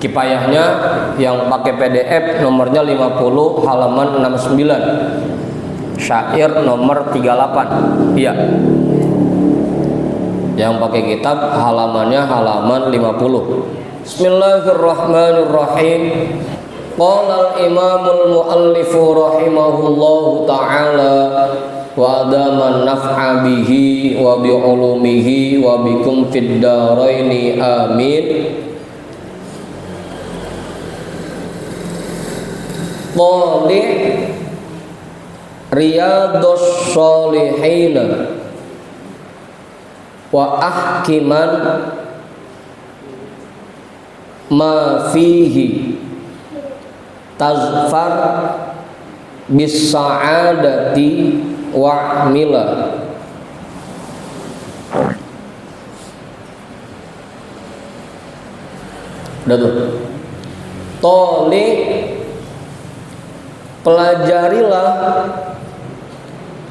Kifayahnya yang pakai PDF nomornya 50 halaman 69. Syair nomor 38. Iya. Yang pakai kitab halamannya halaman 50. Bismillahirrahmanirrahim. Qala al-imamul muallifu rahimahullahu ta'ala wa adama naf'a bihi wa bi ulumihi wa bikum fid daraini amin. Qali Riyadhus Shalihin wa ahkiman ma fihi tazfar bis sa'adati wa'mila. Udah tuh. Toli, pelajarilah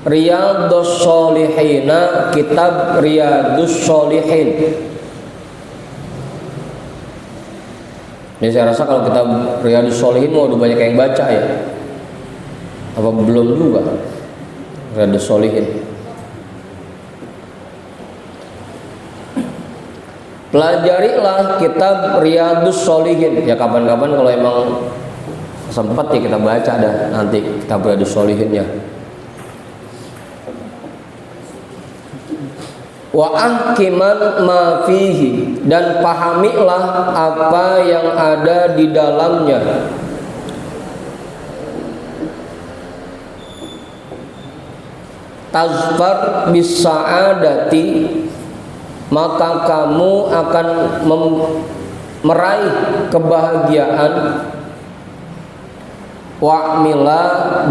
Riyadhus Sholihina, kitab Riyadhus Sholihin. Ini saya rasa kalau kitab Riyadhus Sholihin mau udah banyak yang baca ya. Apa belum juga Riyadhus Sholihin? Pelajarilah kitab Riyadhus Sholihin. Ya kapan-kapan kalau emang sempat ya kita baca dah nanti kitab Riyadhus Sholihinnya. Wa ahkiman ma fihi, dan pahamilah apa yang ada di dalamnya. Tazfar bis sa'adati, maka kamu akan meraih kebahagiaan. Wa'mila,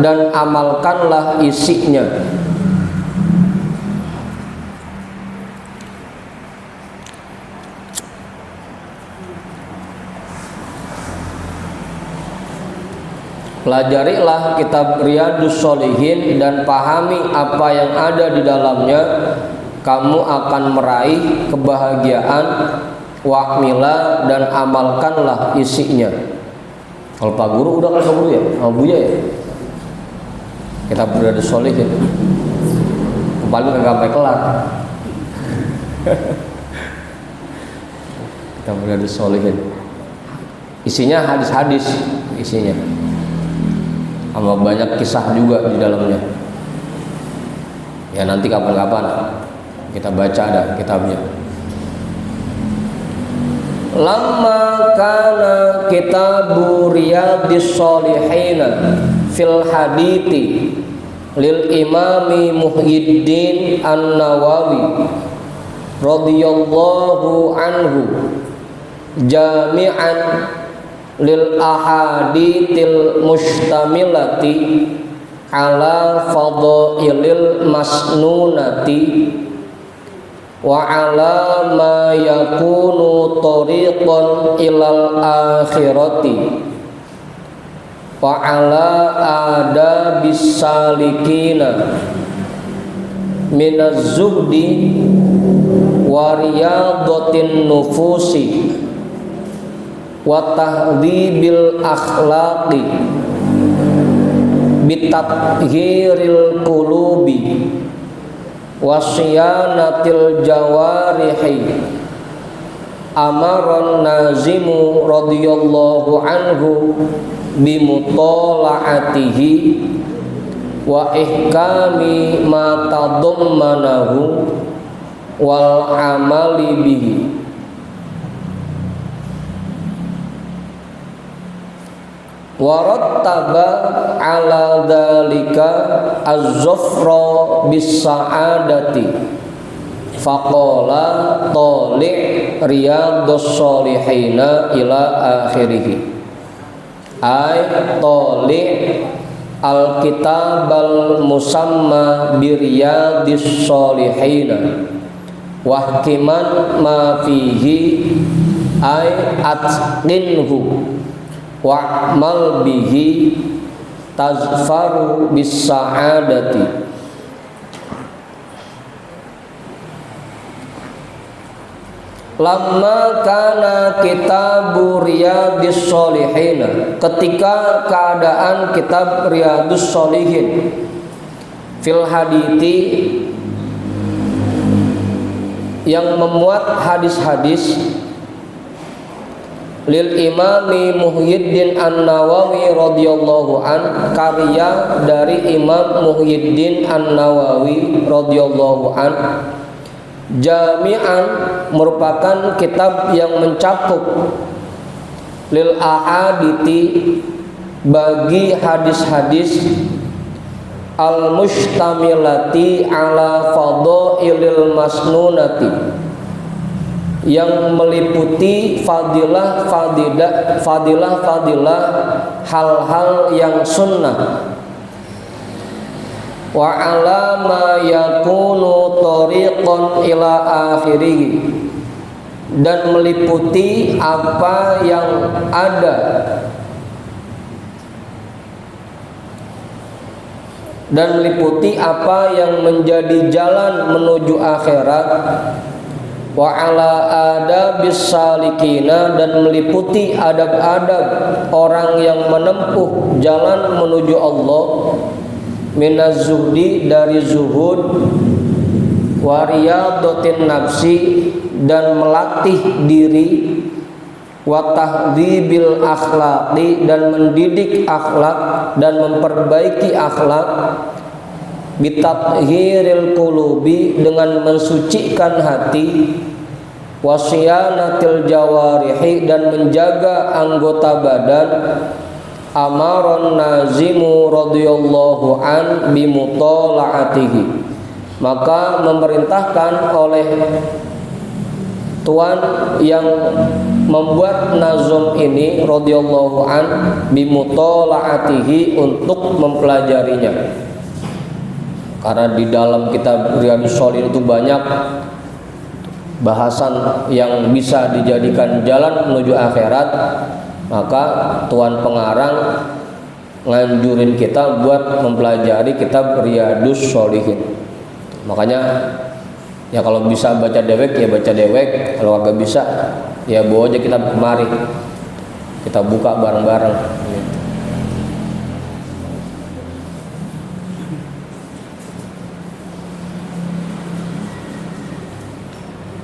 dan amalkanlah isinya. Pelajarilah kitab Riyadhus Sholihin dan pahami apa yang ada di dalamnya, kamu akan meraih kebahagiaan. Wa'mila, dan amalkanlah isinya. Kalau Pak Guru udah kan Pak Guru ya? Pak Buya ya? Kitab Riyadhus Sholihin paling nggak sampai kelar. Kitab Riyadhus Sholihin isinya hadis-hadis, isinya sama banyak kisah juga di dalamnya. Ya nanti kapan-kapan kita baca ada kitabnya. Lamma kana kitabu Riyadhus Sholihin fil hadithi lil imami Muhyiddin An-Nawawi radhiyallahu anhu jami'an lil ahadithil mustamilati ala fadailil masnunati wa ala ma yakunu tariqan ilal akhirati wa ala adabis salikina minaz zuhdi wa riyadatin nufusi wa tahdhibil akhlaqi bitathhiril qulubi wasyanatil jawarihi. Amaran nazimu radhiyallahu anhu bimutola'atihi wa ihkami ma tadammanahu wal amali bihi. Warattaba ala dzalika az-zafra bis sa'adati faqala tali' Riyadhus Sholihin ila akhirih. Ay tali' al-kitab al-musamma bi Riyadhus Sholihin wahkiman ma fihi ay atqinhu wa'mal bihi tazfaru bis sa'adati. Lamma kana kitabu Riyadus Shalihin, ketika keadaan kitab Riyadus Shalihin fil hadithi, yang memuat hadis-hadis, lil imami Muhyiddin An-Nawawi radhiyallahu an, karya dari Imam Muhyiddin An-Nawawi radhiyallahu an, jami'an, merupakan kitab yang mencakup, lil ahadithi, bagi hadis-hadis, al mustamilati ala fadailil masnunati, yang meliputi fadilah hal-hal yang sunnah, wa ala ma yakunu tariqan ila akhirih, dan meliputi apa yang ada dan meliputi apa yang menjadi jalan menuju akhirat, wa ala adabis salikina, dan meliputi adab-adab orang yang menempuh jalan menuju Allah, minaz zuhdi, dari zuhud, wa riyadatin nafsi, dan melatih diri, wa tahdzibil akhlaqi, dan mendidik akhlak dan memperbaiki akhlak, bitathhiril qulubi, dengan mensucikan hati, wasyanatil jawarihi, dan menjaga anggota badan, amaron nazimu radhiyallahu an bimutalaatihi, maka memerintahkan oleh tuan yang membuat nazom ini radhiyallahu an bimutalaatihi, untuk mempelajarinya. Karena di dalam kitab Riyadhus Shalihin itu banyak bahasan yang bisa dijadikan jalan menuju akhirat, maka tuan pengarang nganjurin kita buat mempelajari kitab Riyadhus Shalihin. Makanya ya kalau bisa baca dewek ya baca dewek, kalau agak bisa ya bawa aja kitab kemari, kita buka bareng-bareng.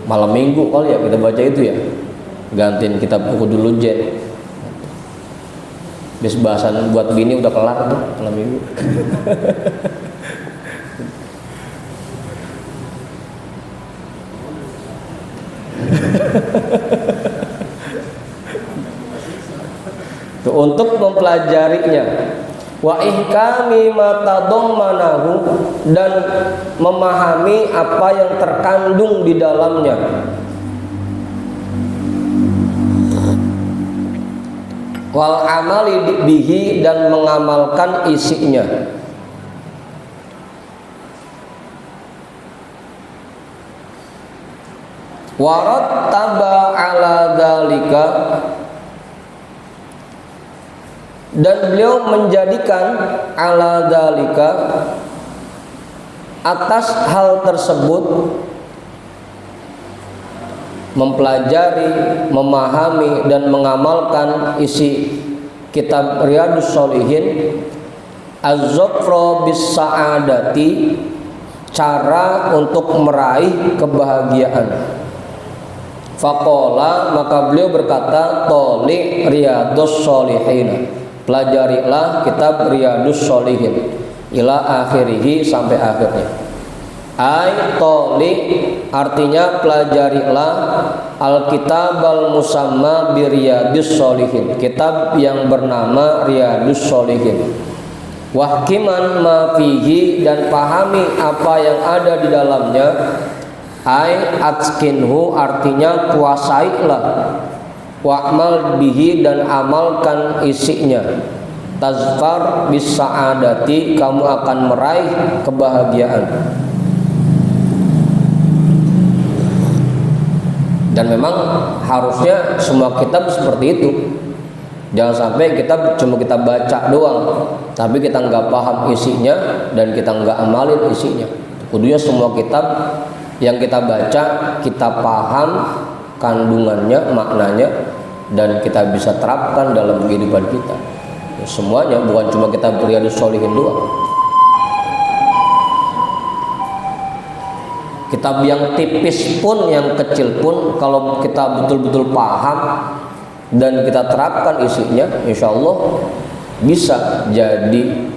Malam minggu kali ya kita baca itu ya, gantiin kitab buku dulu Jen. Bis bahasan buat bini udah kelar tuh malam minggu. Tuh, untuk mempelajarinya, wa ihkami ma tadammanahu, dan memahami apa yang terkandung di dalamnya, wal amali bihi, dan mengamalkan isinya. Warattaba ala dzalika, dan beliau menjadikan ala dzalika, atas hal tersebut, mempelajari, memahami dan mengamalkan isi kitab Riyadhus Shalihin, az-zafra bis sa'adati, cara untuk meraih kebahagiaan. Faqala, maka beliau berkata, toli Riyadhus Shalihin, pelajarilah kitab Riyadhus Shalihin, ila akhirih, sampai akhirnya. Ai toli, artinya pelajarilah al-kitab al-musamma bi Riyadhus Shalihin, kitab yang bernama Riyadhus Shalihin. Wahkiman ma fihi, dan pahami apa yang ada di dalamnya. Ai atskinhu, artinya kuasailah, wa'mal bihi, dan amalkan isinya. Tazfar bis sa'adati, kamu akan meraih kebahagiaan. Dan memang harusnya semua kitab seperti itu. Jangan sampai kita cuma kita baca doang, tapi kita nggak paham isinya dan kita nggak amalin isinya. Kudunya semua kitab yang kita baca, kita paham, kandungannya, maknanya, dan kita bisa terapkan dalam kehidupan kita. Semuanya, bukan cuma kita Riyadhus Shalihin doang. Kitab yang tipis pun, yang kecil pun, kalau kita betul-betul paham dan kita terapkan isinya, insya Allah bisa jadi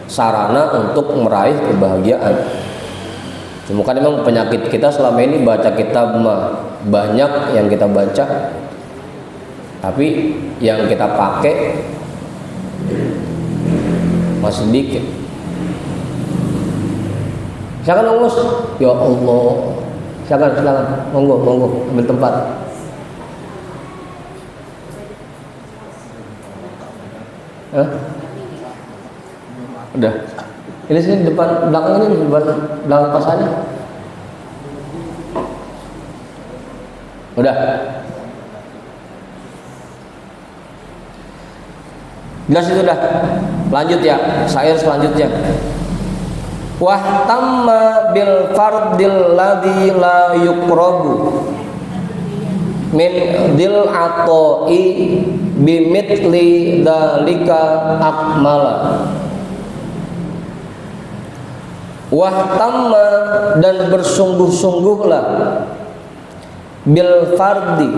sarana untuk meraih kebahagiaan. Cuma kan memang penyakit kita selama ini baca kitab banyak yang kita baca, tapi yang kita pakai masih sedikit. Silakan Mus. Ya Allah. Silakan. Monggo, ambil tempat. Hah? Udah. Ini sini depan belakang ini, belakang pasannya. Udah. Jelas itu dah. Lanjut ya, syair selanjutnya. Wahtamma bil fardil ladzi la yuqrabu min dil atoi bimitli dzalika akmala. Wahtamma, dan bersungguh-sungguhlah, bil fardi,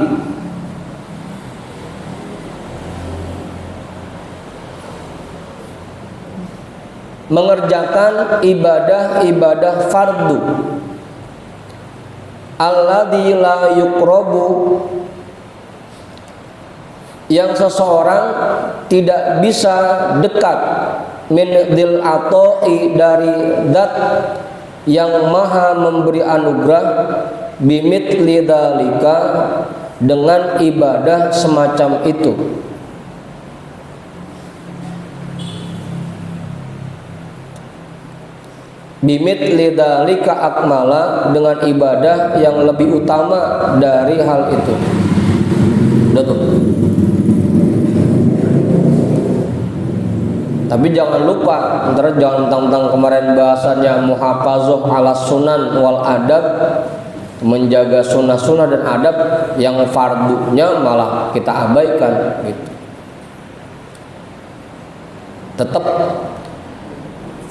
mengerjakan ibadah-ibadah fardu, alladzi la yuqrabu, yang seseorang tidak bisa dekat, min dil atoi, dari zat yang maha memberi anugerah, bimitli dzalika, dengan ibadah semacam itu. Bimitli dzalika akmala, dengan ibadah yang lebih utama dari hal itu. Udah tuh. Tapi jangan lupa, jangan mentang-mentang kemarin bahasanya muhafazoh ala sunan wal adab, menjaga sunnah-sunnah dan adab, yang fardunya malah kita abaikan gitu. Tetap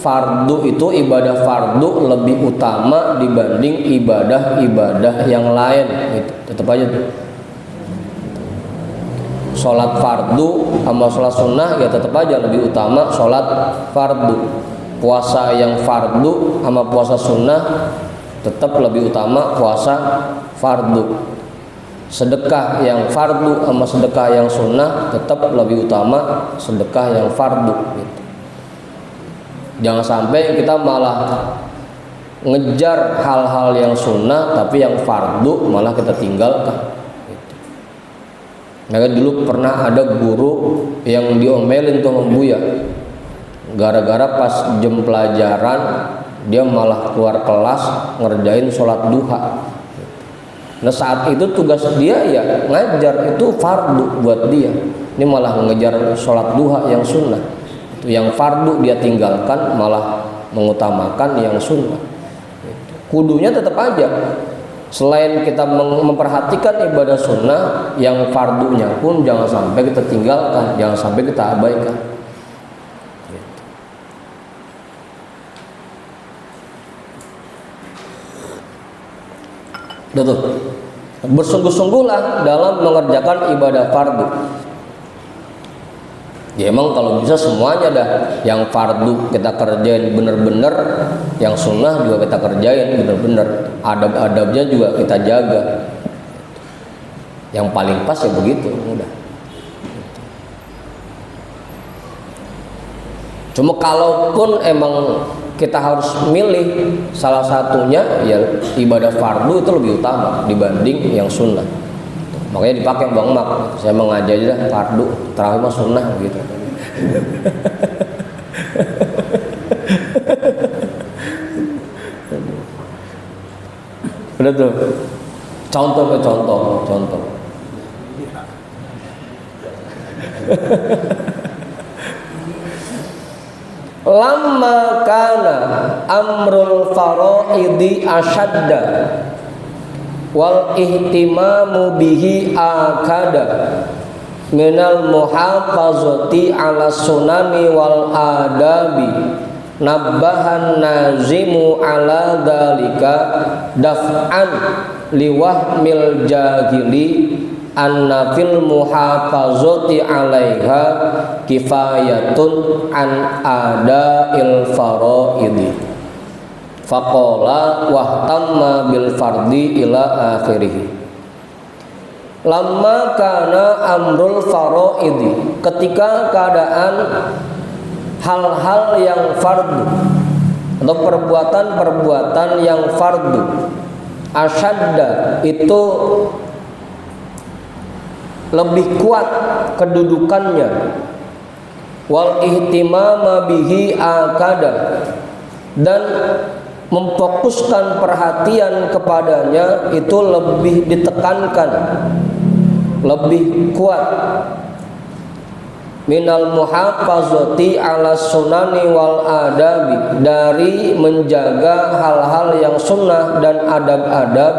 fardu itu, ibadah fardu lebih utama dibanding ibadah-ibadah yang lain gitu. Tetap aja tuh. Sholat fardu sama sholat sunnah ya tetap aja lebih utama sholat fardu. Puasa yang fardu sama puasa sunnah tetap lebih utama puasa fardu. Sedekah yang fardu sama sedekah yang sunnah tetap lebih utama sedekah yang fardu gitu. Jangan sampai kita malah ngejar hal-hal yang sunnah tapi yang fardu malah kita tinggalkan. Nah, dulu pernah ada guru yang diomelin tuh Buya, gara-gara pas jam pelajaran dia malah keluar kelas ngerjain sholat duha. Nah saat itu tugas dia ya ngajar, itu fardu buat dia. Ini malah ngejar sholat duha yang sunnah. Itu yang fardu dia tinggalkan, malah mengutamakan yang sunnah. Kudunya tetap aja. Selain kita memperhatikan ibadah sunnah, yang fardunya pun jangan sampai kita tinggalkan, jangan sampai kita abaikan. Betul. Bersungguh-sungguhlah dalam mengerjakan ibadah fardu. Ya emang kalau bisa semuanya dah, yang fardu kita kerjain bener-bener, yang sunnah juga kita kerjain bener-bener, adab-adabnya juga kita jaga. Yang paling pas ya begitu, udah. Cuma kalaupun emang kita harus milih salah satunya, ya ibadah fardu itu lebih utama dibanding yang sunnah. Makanya dipakai Bang Mak, saya mengajar aja dah fardu, tarawih mah sunnah gitu. Udah tuh, contoh. Lamma kana amrul faraidi asyadda wal ihtimamu bihi akada minal muhafazati ala sunani wal adabi nabbahan nazimu ala dalika daf'an liwahmil jahili anna fil muhafazati alaiha kifayatun an ada'il faraidi faqala wahtamma bil fardi ila akhirih. Lamma kana amrul faraidi, ketika keadaan hal-hal yang fardu atau perbuatan-perbuatan yang fardu asyadda itu lebih kuat kedudukannya, wal ihtimama bihi akada, dan memfokuskan perhatian kepadanya itu lebih ditekankan, lebih kuat, minal muhafazati ala sunani wal adabi, dari menjaga hal-hal yang sunnah dan adab-adab,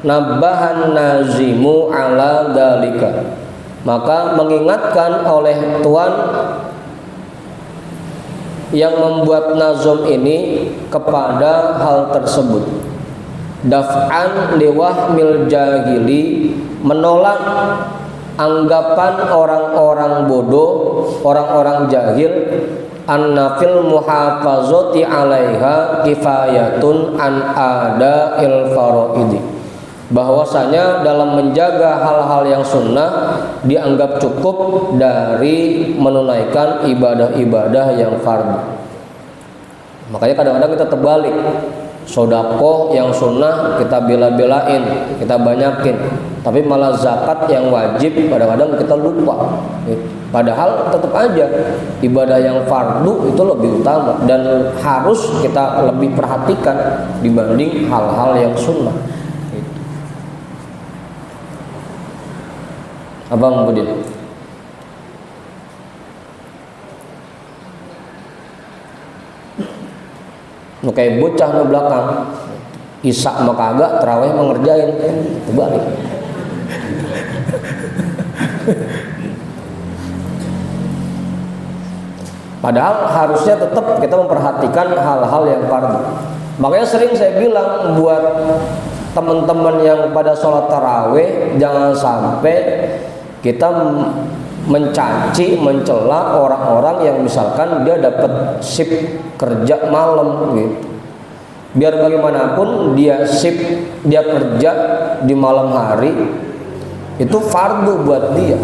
nabbahan nazimu ala dalika, maka mengingatkan oleh tuan yang membuat nazom ini kepada hal tersebut, daf'an liwahmil jahili, menolak anggapan orang-orang bodoh, orang-orang jahil, anna fil muhafazati alaiha kifayatun an ada'il faraidi, bahwasanya dalam menjaga hal-hal yang sunnah dianggap cukup dari menunaikan ibadah-ibadah yang fardu. Makanya kadang-kadang kita terbalik, sedekah yang sunnah kita bela-belain, kita banyakin, tapi malah zakat yang wajib kadang-kadang kita lupa. Padahal tetap aja ibadah yang fardu itu lebih utama dan harus kita lebih perhatikan dibanding hal-hal yang sunnah. Abang Budin, nu kayak bocah nu belakang, isak mah kagak, terawih mah ngerjain, terbalik. Padahal harusnya tetap kita memperhatikan hal-hal yang fardu. Makanya sering saya bilang buat teman-teman yang pada sholat tarawih, jangan sampai kita mencaci, mencela orang-orang yang misalkan dia dapat shift kerja malam gitu. Biar bagaimanapun dia shift, dia kerja di malam hari, itu fardu buat dia.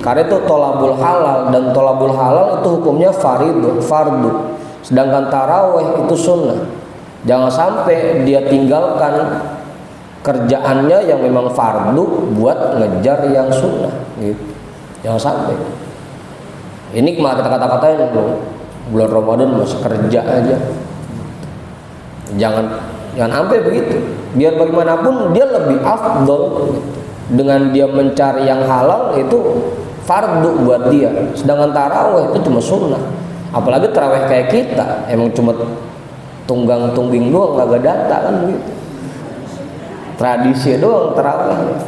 Karena itu tolabul halal, dan tolabul halal itu hukumnya fardu. Sedangkan tarawih itu sunnah. Jangan sampai dia tinggalkan kerjaannya yang memang fardu buat ngejar yang sunnah gitu. Jangan sampai. Ini malah kita kata-katain bulan Ramadan masih kerja aja. Jangan sampai begitu. Biar bagaimanapun dia lebih afdol gitu. Dengan dia mencari yang halal itu fardu buat dia. Sedangkan tarawih itu cuma sunnah. Apalagi tarawih kayak kita emang cuma tunggang-tungging doang, kagak data kan begitu. Tradisi doang terawih.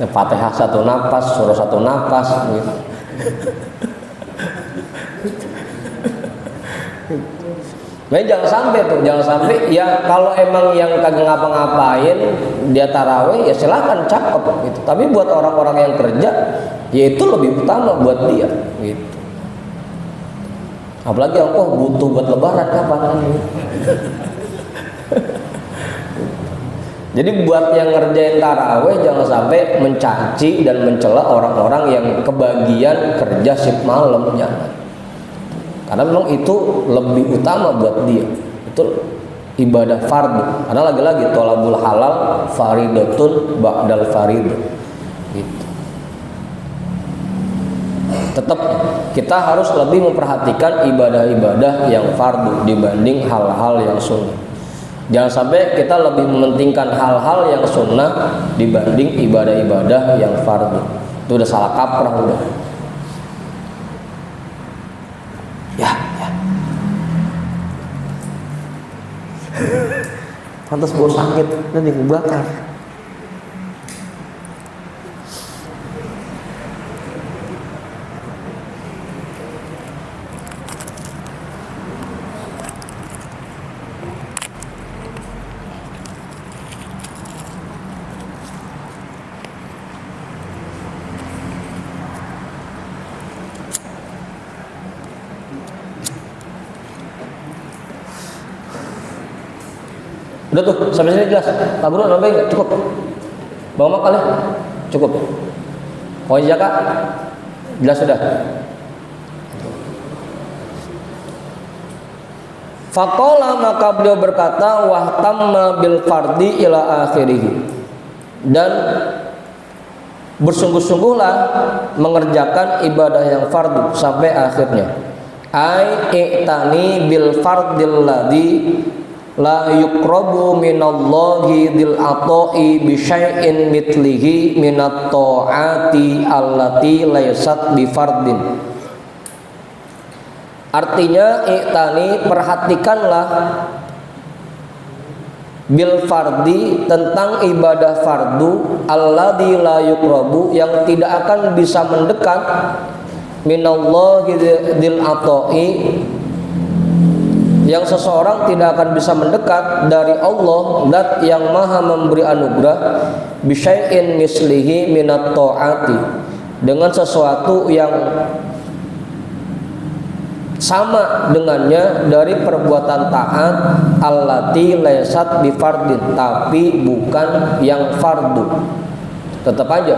Fatihah satu napas, surah satu napas gitu. Nah, jangan sampai ya kalau emang yang kagak ngapa-ngapain dia tarawih ya silakan cakep gitu. Tapi buat orang-orang yang kerja ya itu lebih utama buat dia gitu. Apalagi yang butuh buat lebaran kapan gitu. Jadi buat yang ngerjain tarawih jangan sampai mencaci dan mencela orang-orang yang kebagian kerja shift malam, jangan. Karena memang itu lebih utama buat dia. Itu ibadah fardu. Karena lagi-lagi tolabul halal faridatun ba'dal faridah. Gitu. Tetap kita harus lebih memperhatikan ibadah-ibadah yang fardu dibanding hal-hal yang sunnah. Jangan sampai kita lebih mementingkan hal-hal yang sunnah dibanding ibadah-ibadah yang fardu. Itu udah salah kaprah udah. pantas bau sakit dan dibakar. Udah tuh, sampai sini jelas. Pak Guru nambahin nggak? Cukup. Bang Mak kali? Cukup. Poin zakat jelas sudah. Faqala, maka beliau berkata, wahtamma bil fardi ila akhirih, dan bersungguh-sungguhlah mengerjakan ibadah yang fardu sampai akhirnya. Ai i'tani bil fardil ladzi la yuqrabu minallahi dil ata'i bi syai'in mitlihi minat ta'ati allati laysat bi fardin. Artinya i'tani, perhatikanlah, bil fardi, tentang ibadah fardu, alladzi la yuqrabu, yang tidak akan bisa mendekat, minallahi dil ata'i, yang seseorang tidak akan bisa mendekat dari Allah, zat yang maha memberi anugerah, bisyai'in mislihi minat ta'ati, dengan sesuatu yang sama dengannya dari perbuatan taat, allati laysat bi fardin, tapi bukan yang fardu. Tetap aja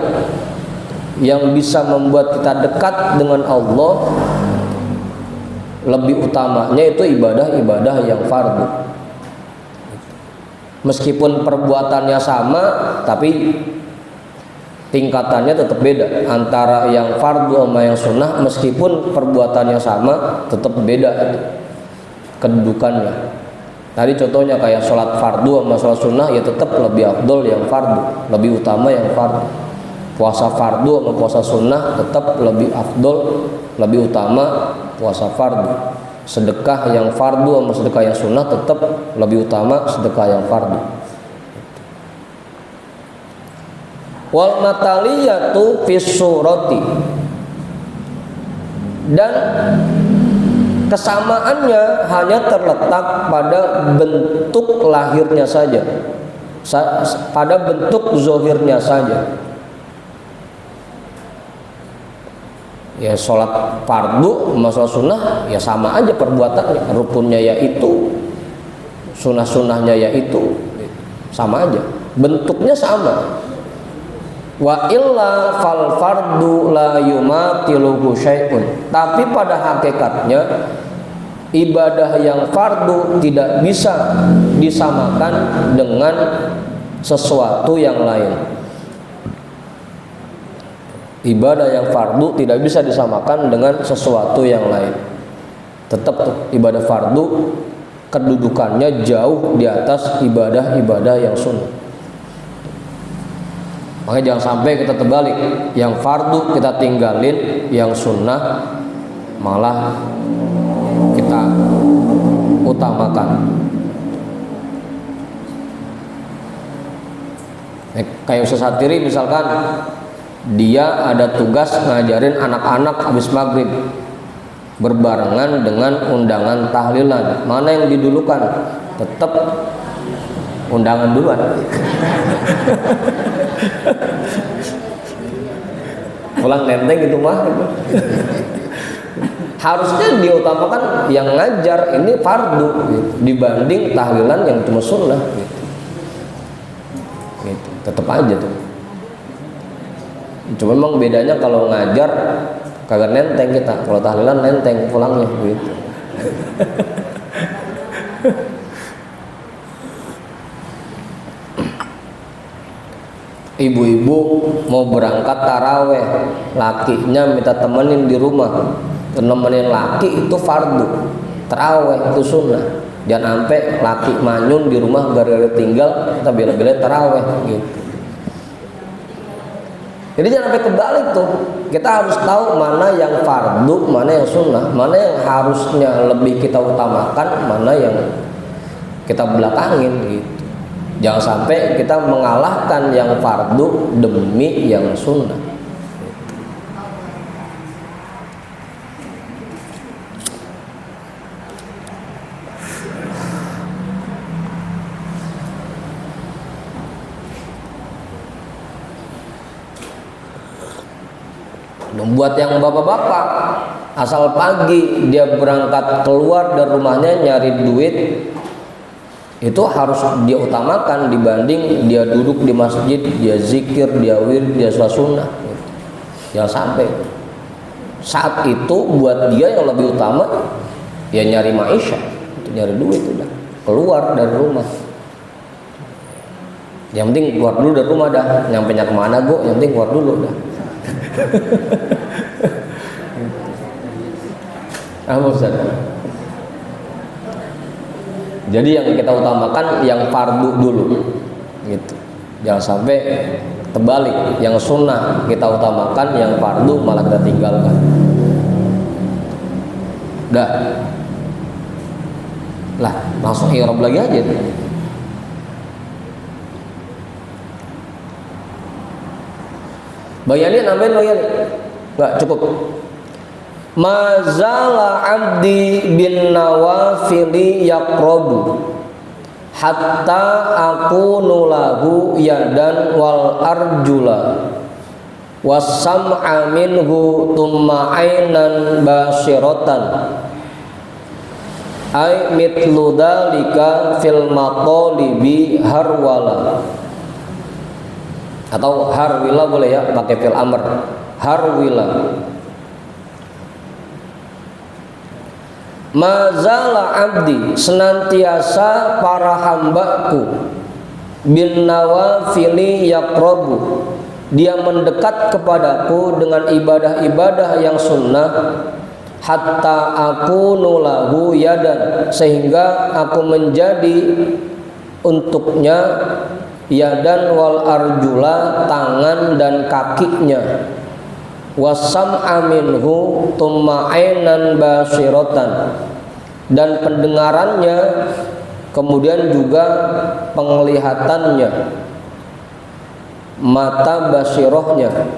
yang bisa membuat kita dekat dengan Allah lebih utamanya itu ibadah-ibadah yang fardu. Meskipun perbuatannya sama, tapi tingkatannya tetap beda antara yang fardu sama yang sunnah. Meskipun perbuatannya sama, tetap beda kedudukannya. Tadi contohnya kayak sholat fardu sama sholat sunnah, ya tetap lebih afdol yang fardu, lebih utama yang fardu. Puasa fardu sama puasa sunnah tetap lebih afdol, lebih utama puasa fardu. Sedekah yang fardu sama sedekah yang sunnah tetap lebih utama sedekah yang fardu. Wal mataliyatu fis surati, dan kesamaannya hanya terletak pada bentuk lahirnya saja, pada bentuk zohirnya saja. Ya sholat fardu sama sholat sunnah ya sama aja perbuatannya, rukunnya yaitu, sunnah-sunnahnya yaitu, sama aja, bentuknya sama. Wa illa fal fardu la yumatiluhu syai'un, tapi pada hakikatnya ibadah yang fardu tidak bisa disamakan dengan sesuatu yang lain. Ibadah yang fardu tidak bisa disamakan dengan sesuatu yang lain. Tetap tuh ibadah fardu kedudukannya jauh di atas ibadah-ibadah yang sunnah. Makanya jangan sampai kita terbalik, yang fardu kita tinggalin, yang sunnah malah kita utamakan. Kayak Ustaz Satiri misalkan, dia ada tugas ngajarin anak-anak habis maghrib berbarengan dengan undangan tahlilan. Mana yang didulukan? Tetap undangan duluan. Pulang nenteng itu mah gitu. Harusnya diutamakan yang ngajar ini fardu gitu, dibanding tahlilan yang cuma sunnah gitu. Gitu. Tetap aja tuh. Cuma memang bedanya kalau ngajar kagak nenteng kita, kalau tahlilan nenteng pulangnya gitu. Ibu-ibu mau berangkat taraweh, lakinya minta temenin di rumah, temenin laki itu fardu, taraweh itu sunnah. Jangan sampai laki manyun di rumah gara-gara tinggal, kita bela-belain taraweh gitu. Jadi jangan sampai kebalik tuh. Kita harus tahu mana yang fardu, mana yang sunnah, mana yang harusnya lebih kita utamakan, mana yang kita belakangin gitu. Jangan sampai kita mengalahkan yang fardu demi yang sunnah. Buat yang bapak-bapak, asal pagi dia berangkat keluar dari rumahnya nyari duit, itu harus dia utamakan dibanding dia duduk di masjid, dia zikir, dia wirid, dia sholat sunnah. Jangan sampai. Saat itu buat dia yang lebih utama ya nyari maisha, nyari duit, udah keluar dari rumah. Yang penting keluar dulu dari rumah dah. Nyampe kemana gua? Yang penting keluar dulu dah. Apa Ustaz? Jadi yang kita utamakan yang fardu dulu, gitu. Jangan sampai terbalik, yang sunnah kita utamakan, yang fardu malah kita tinggalkan. Dah, lah langsung i'rab lagi aja. Bayani nambahin bayani, nggak cukup. Mazala abdi bin nawafili yaqrabu hatta akunu lahu yadan wal arjula wasam'a minhu tumma ainan basiratan ay mitlu dalika fil matalibi harwala, atau harwila boleh ya, pakai fil amr, harwila. Mazala abdi, senantiasa para hambaku, bin nawafili yaqrabu, dia mendekat kepadaku dengan ibadah-ibadah yang sunnah, hatta aku nulahu yadan, sehingga aku menjadi untuknya yadan wal arjula, tangan dan kakinya, wasam aminhu tumma ainan basiratan, dan pendengarannya kemudian juga penglihatannya, mata basirohnya.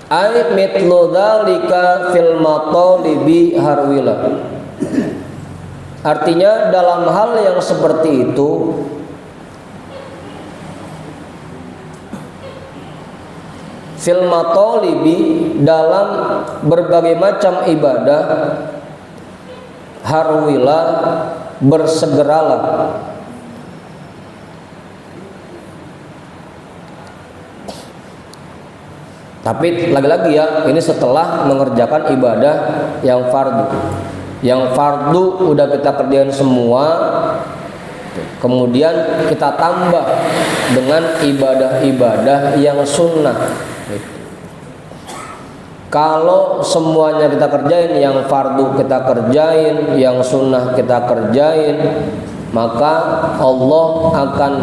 Ay mitlu dzalika fil matalibi harwila, artinya dalam hal yang seperti itu fil matalibi, dalam berbagai macam ibadah, harwila, bersegeralah. Tapi lagi-lagi ya, ini setelah mengerjakan ibadah yang fardu. Yang fardu udah kita kerjain semua, kemudian kita tambah dengan ibadah-ibadah yang sunnah. Kalau semuanya kita kerjain, yang fardu kita kerjain, yang sunnah kita kerjain, maka Allah akan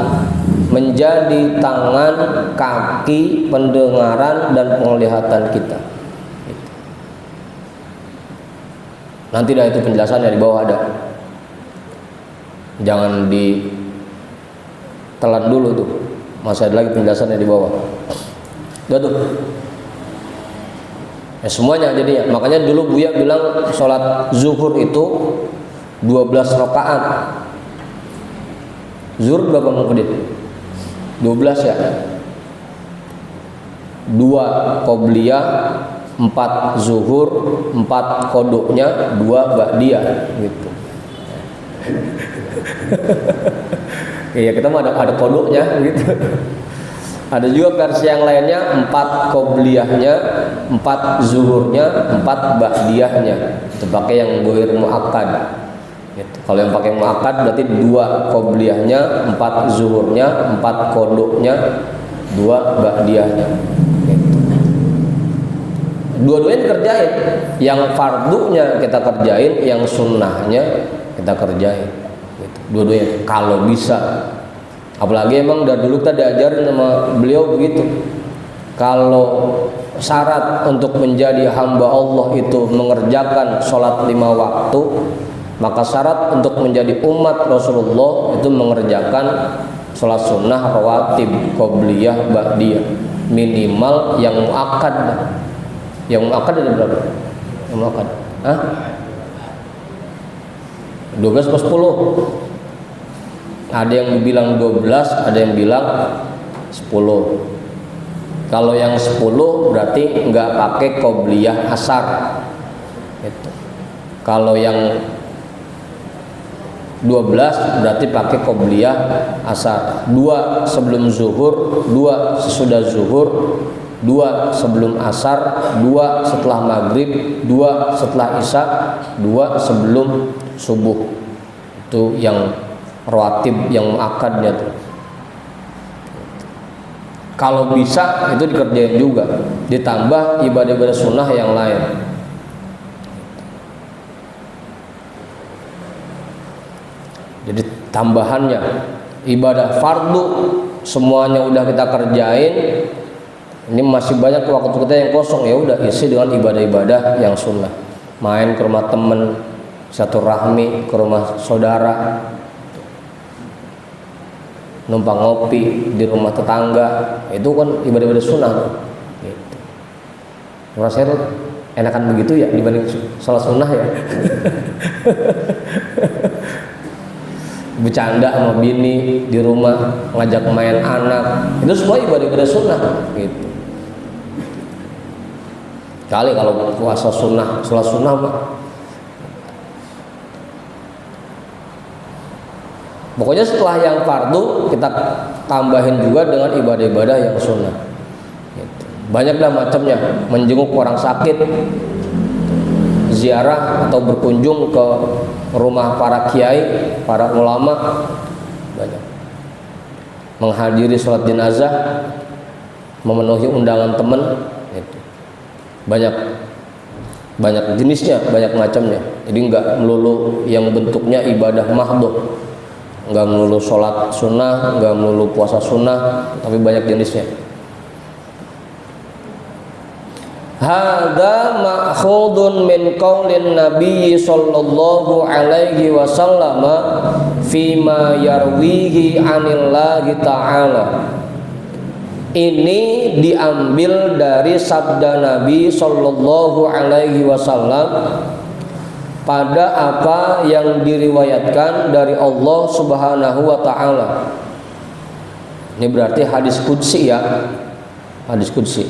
menjadi tangan, kaki, pendengaran, dan penglihatan kita. Nanti dah itu penjelasannya di bawah ada. Jangan ditelan dulu tuh, masih ada lagi penjelasannya di bawah. Udah tuh. Ya, semuanya jadinya. Makanya dulu Buya bilang sholat zuhur itu 12 rakaat. Zuhur berapa Muqaddid? 12 ya. 2 qobliyah, 4 zuhur, 4 kodoknya, 2 ba'diyah gitu. Iya, kita mah ada kodoknya gitu. Ada juga versi yang lainnya 4 qobliyahnya, 4 zuhurnya, 4 ba'diyahnya. Itu pakai yang gohir muakkad. Gitu. Kalau yang pakai muakkad berarti 2 qobliyahnya, 4 zuhurnya, 4 kodoknya, 2 ba'diyahnya. Gitu. Dua-duanya dikerjain. Yang fardunya kita kerjain, yang sunnahnya kita kerjain. Gitu. Dua-duanya kalau bisa. Apalagi emang dari dulu kita diajarin sama beliau begitu. Kalau syarat untuk menjadi hamba Allah itu mengerjakan sholat 5 waktu, Maka syarat untuk menjadi umat Rasulullah itu mengerjakan sholat sunnah rawatib, qobliyah, ba'diyah, minimal yang muakkad. Yang muakkad ada berapa? Yang muakkad? 12 atau 10? Ada yang bilang 12, ada yang bilang 10. Kalau yang 10 berarti nggak pakai qobliyah asar. Gitu. Kalau yang 12 berarti pakai qobliyah asar. 2 sebelum zuhur, 2 sesudah zuhur, 2 sebelum asar, 2 setelah maghrib, 2 setelah isya, 2 sebelum subuh. Itu yang rawatib, yang muakkadnya tuh. Kalau bisa itu dikerjain juga, ditambah ibadah-ibadah sunnah yang lain. Jadi tambahannya ibadah fardu semuanya udah kita kerjain. Ini masih banyak waktu kita yang kosong, ya udah isi dengan ibadah-ibadah yang sunnah. Main ke rumah temen, silaturahmi, ke rumah saudara, numpang ngopi di rumah tetangga, itu kan ibadah-ibadah sunnah tuh. Gitu. Rasanya tuh enakan begitu ya dibanding sholat sunnah ya. Bercanda sama bini di rumah, ngajak main anak, itu semua ibadah-ibadah sunnah gitu. Kali kalau puasa sunnah, sholat sunnah mah pokoknya setelah yang fardu kita tambahin juga dengan ibadah-ibadah yang sunnah. Gitu. Banyaklah macamnya, menjenguk orang sakit, ziarah atau berkunjung ke rumah para kiai, para ulama, banyak. Menghadiri sholat jenazah, memenuhi undangan teman, gitu. Banyak jenisnya, banyak macamnya. Jadi nggak melulu yang bentuknya ibadah mahdhah, nggak melulu sholat sunnah, nggak melulu puasa sunnah, tapi banyak jenisnya. Hadza ma'khudun min qaulin Nabi sallallahu alaihi wasallam fima yarwihi 'anillahi ta'ala. Ini diambil dari sabda Nabi sallallahu alaihi wasallam pada apa yang diriwayatkan dari Allah Subhanahu wa taala. Ini berarti hadis qudsi ya. Hadis qudsi.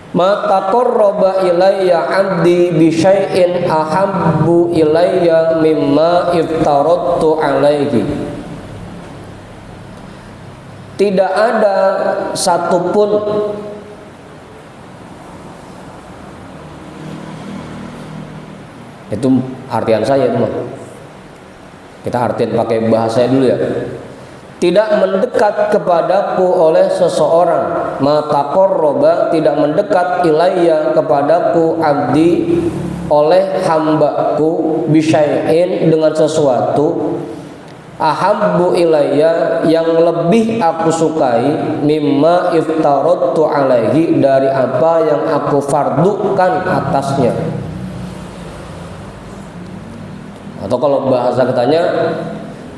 Ma taqarraba ilayya 'abdi bi syai'in ahabbu ilayya mimma iftaradtu alaihi. Tidak ada satupun itu artian saya itu mah. Kita artian pakai bahasa dulu ya. Tidak mendekat kepadaku oleh seseorang, mata qarraba, tidak mendekat ilayya kepadaku abdi oleh hambaku bisyai'in dengan sesuatu ahabbu ilayya yang lebih aku sukai mimma iftaradtu alaihi dari apa yang aku fardukan atasnya. Atau kalau bahasa katanya,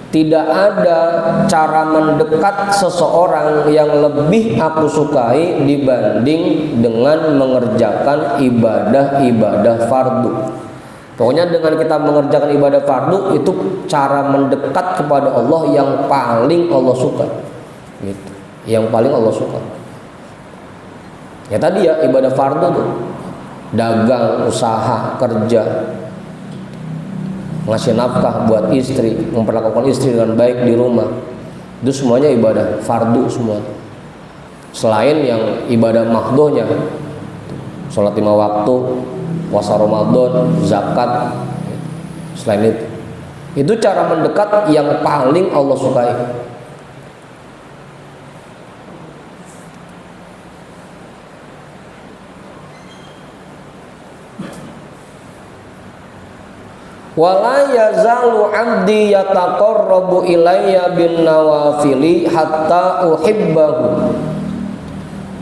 tidak ada cara mendekat seseorang yang lebih aku sukai dibanding dengan mengerjakan ibadah-ibadah fardu. Pokoknya dengan kita mengerjakan ibadah fardu itu cara mendekat kepada Allah yang paling Allah suka. Gitu. Yang paling Allah suka. Ya tadi ya ibadah fardu tuh, dagang, usaha, kerja, ngasih nafkah buat istri, memperlakukan istri dengan baik di rumah, itu semuanya ibadah fardu semua. Selain yang ibadah mahdhahnya, sholat 5 waktu, puasa Ramadan, zakat, selain itu cara mendekat yang paling Allah sukai. Wala yazalu 'abdi yataqarrabu ilayya bin nawafili hatta uhibbahu.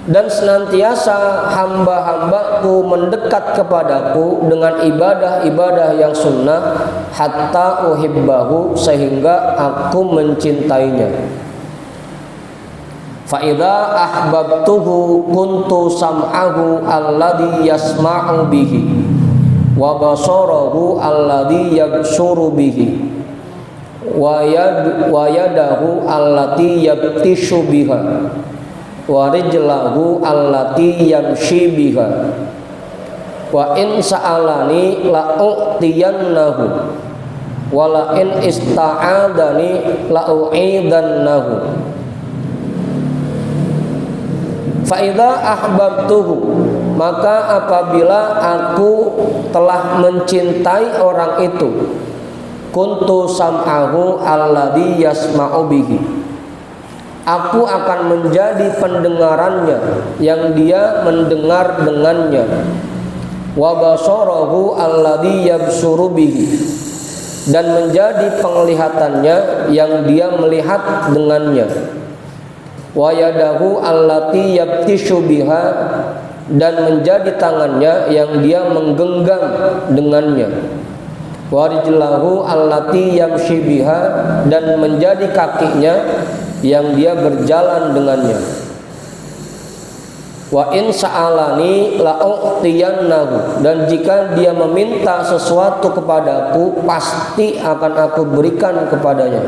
dan senantiasa hamba-hambaku mendekat kepadaku dengan ibadah-ibadah yang sunnah hatta uhibbahu, sehingga aku mencintainya. Fa idza ahbabtuhu kuntu sam'ahu alladhi yasma'u bihi wa basarahu alladhi yabsuru bihi wa yadahu allati yabtishu biha wa rijlahu allati yamshi biha wa in sa'alani la u'tiyannahu wa la in ista'adani la u'idannahu. Fa idza ahbabtuhu, maka apabila aku telah mencintai orang itu, kuntu sam'ahu alladhi yasma'u bihi, aku akan menjadi pendengarannya yang dia mendengar dengannya, wa basarahu alladhi yabsuru bihi, dan menjadi penglihatannya yang dia melihat dengannya, wa yadahu allati yabtishu biha, dan menjadi tangannya yang dia menggenggam dengannya, wa rijlahu allati yamshi biha, dan menjadi kakinya yang dia berjalan dengannya. Wa in sa'alani la u'tiyannahu, dan jika dia meminta sesuatu kepadaku pasti akan aku berikan kepadanya.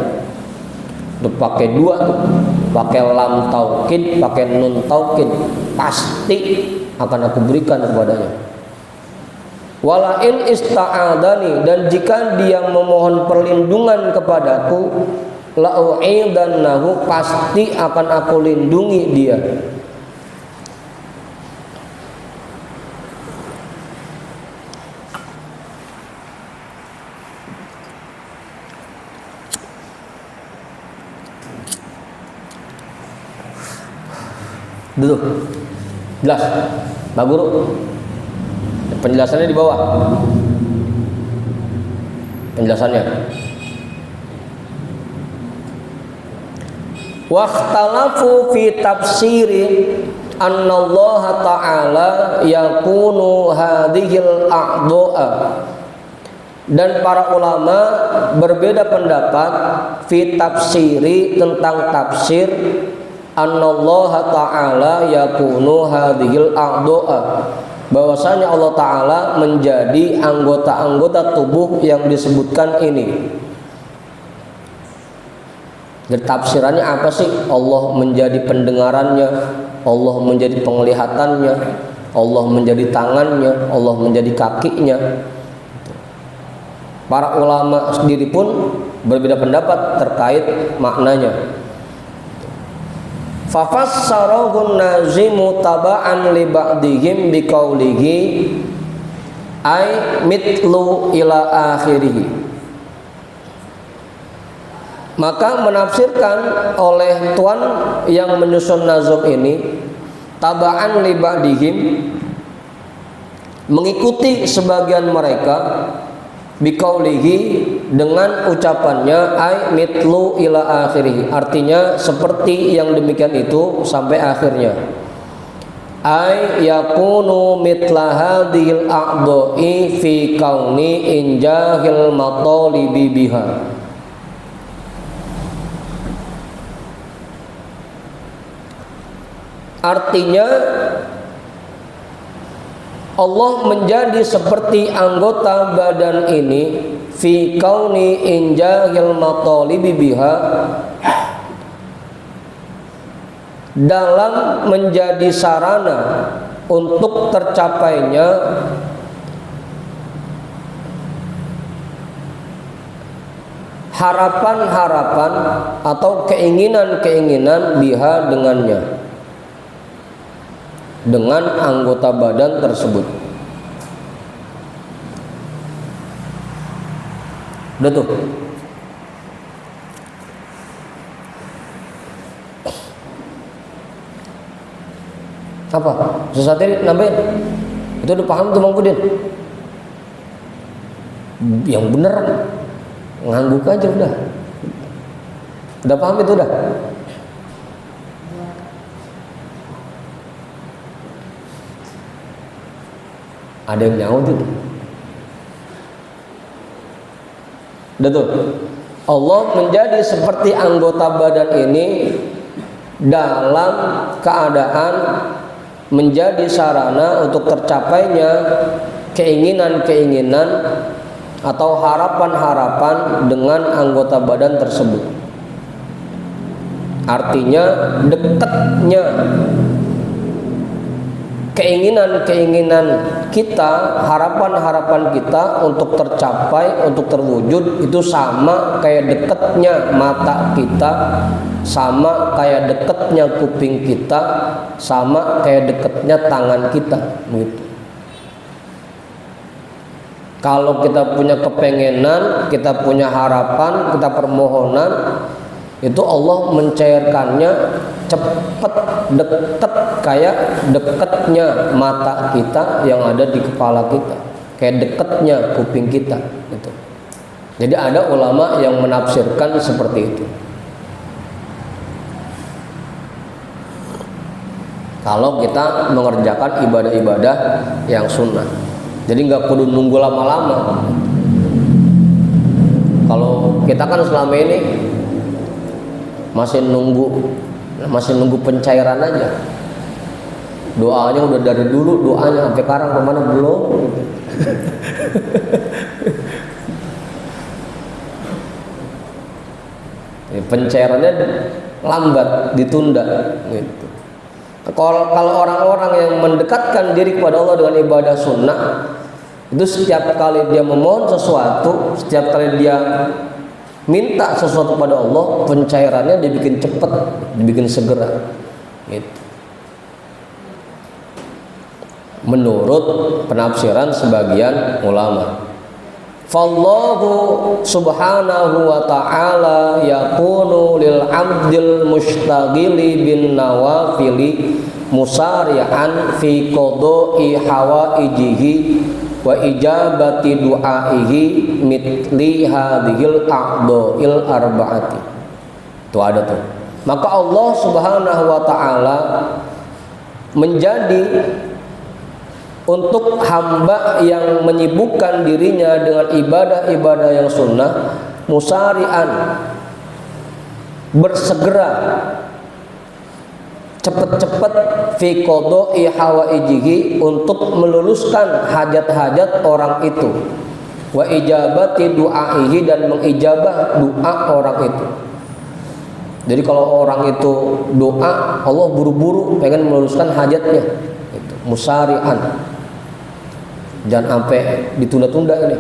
Tuh pakai dua tuh, pakai lam taukid, pakai nun taukid, pasti akan aku berikan kepadanya. Wala in ista'adani, dan jika dia memohon perlindungan kepadaku, la u'idannahu, pasti akan aku lindungi dia. Dulu jelas Pak Guru, penjelasannya di bawah, penjelasannya. Wakhtalafu fi tafsiri annallaha ta'ala yakunu hadhil a'dha'a, dan para ulama berbeda pendapat fi tafsiri, tentang tafsir annallaha ta'ala yakunu hadhil a'dha'a, bahwasanya Allah Ta'ala menjadi anggota-anggota tubuh yang disebutkan ini. Jadi tafsirannya apa sih? Allah menjadi pendengarannya, Allah menjadi penglihatannya, Allah menjadi tangannya, Allah menjadi kakinya. Para ulama sendiri pun berbeda pendapat terkait maknanya. Fafassarahu nazimu taba'an li ba'dihim biqaulihi ay mitlu ila akhirih. Maka menafsirkan oleh tuan yang menyusun nazm ini, taba'an li ba'dihim, mengikuti sebagian mereka, biqaulihi, dengan ucapannya ay mitlu ila akhirih, artinya seperti yang demikian itu sampai akhirnya. Ay yakunu mitla hadhil a'dha'i fi kauni injahil matalibi biha. Artinya Allah menjadi seperti anggota badan ini fi kauni injahil matalibi biha, dalam menjadi sarana untuk tercapainya harapan-harapan atau keinginan-keinginan biha, dengannya, dengan anggota badan tersebut. Udah tuh. Apa? Sesuatu nambahin? Itu udah paham tuh Bang Budin? Yang bener ngangguk aja udah. Udah paham itu udah? Ada yang nyaut itu. Udah tuh. Allah menjadi seperti anggota badan ini dalam keadaan menjadi sarana untuk tercapainya keinginan-keinginan atau harapan-harapan dengan anggota badan tersebut. Artinya dekatnya keinginan-keinginan kita, harapan-harapan kita untuk tercapai, untuk terwujud itu sama kayak dekatnya mata kita, sama kayak dekatnya kuping kita, sama kayak dekatnya tangan kita gitu. Kalau kita punya kepengenan, kita punya harapan, kita permohonan, itu Allah mencairkannya cepat, dekat, kayak dekatnya mata kita yang ada di kepala kita, kayak dekatnya kuping kita gitu. Jadi ada ulama yang menafsirkan seperti itu. Kalau kita mengerjakan ibadah-ibadah yang sunnah, jadi nggak kudu nunggu lama-lama. Kalau kita kan selama ini masih nunggu pencairan aja. Doanya udah dari dulu, doanya sampai sekarang kemana belum. Pencairannya lambat, ditunda gitu. Kalau orang-orang yang mendekatkan diri kepada Allah dengan ibadah sunnah, itu setiap kali dia memohon sesuatu, setiap kali dia minta sesuatu pada Allah, pencairannya dibikin cepat, dibikin segera gitu. Menurut penafsiran sebagian ulama, fallahu subhanahu wa ta'ala yakunu lil abdil mustaghili bin nawafili musari'an fi qada'i hawaijihi wa ijabati du'aihi mitli hadhil a'dha'il arba'ati. Itu ada tuh. Maka Allah Subhanahu wa ta'ala menjadi untuk hamba yang menyibukkan dirinya dengan ibadah-ibadah yang sunnah, musari'an, bersegera, cepat-cepat fi qada'i hawaijihi, untuk meluluskan hajat-hajat orang itu, wa ijabati du'aihi, dan mengijabah doa orang itu. Jadi kalau orang itu doa, Allah buru-buru pengen meluluskan hajatnya itu, musari'an. Jangan sampai ditunda-tunda ini.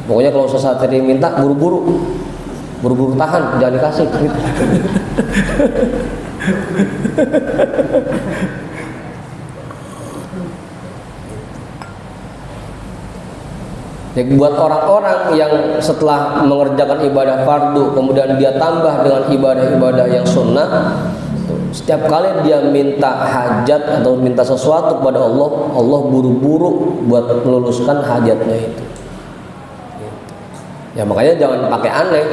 Pokoknya kalau sesaat tadi minta, buru-buru tahan, jangan dikasih gitu. Jadi buat orang-orang yang setelah mengerjakan ibadah fardu kemudian dia tambah dengan ibadah-ibadah yang sunnah, setiap kali dia minta hajat atau minta sesuatu kepada Allah, Allah buru-buru buat meluluskan hajatnya itu. Ya makanya jangan pakai aneh.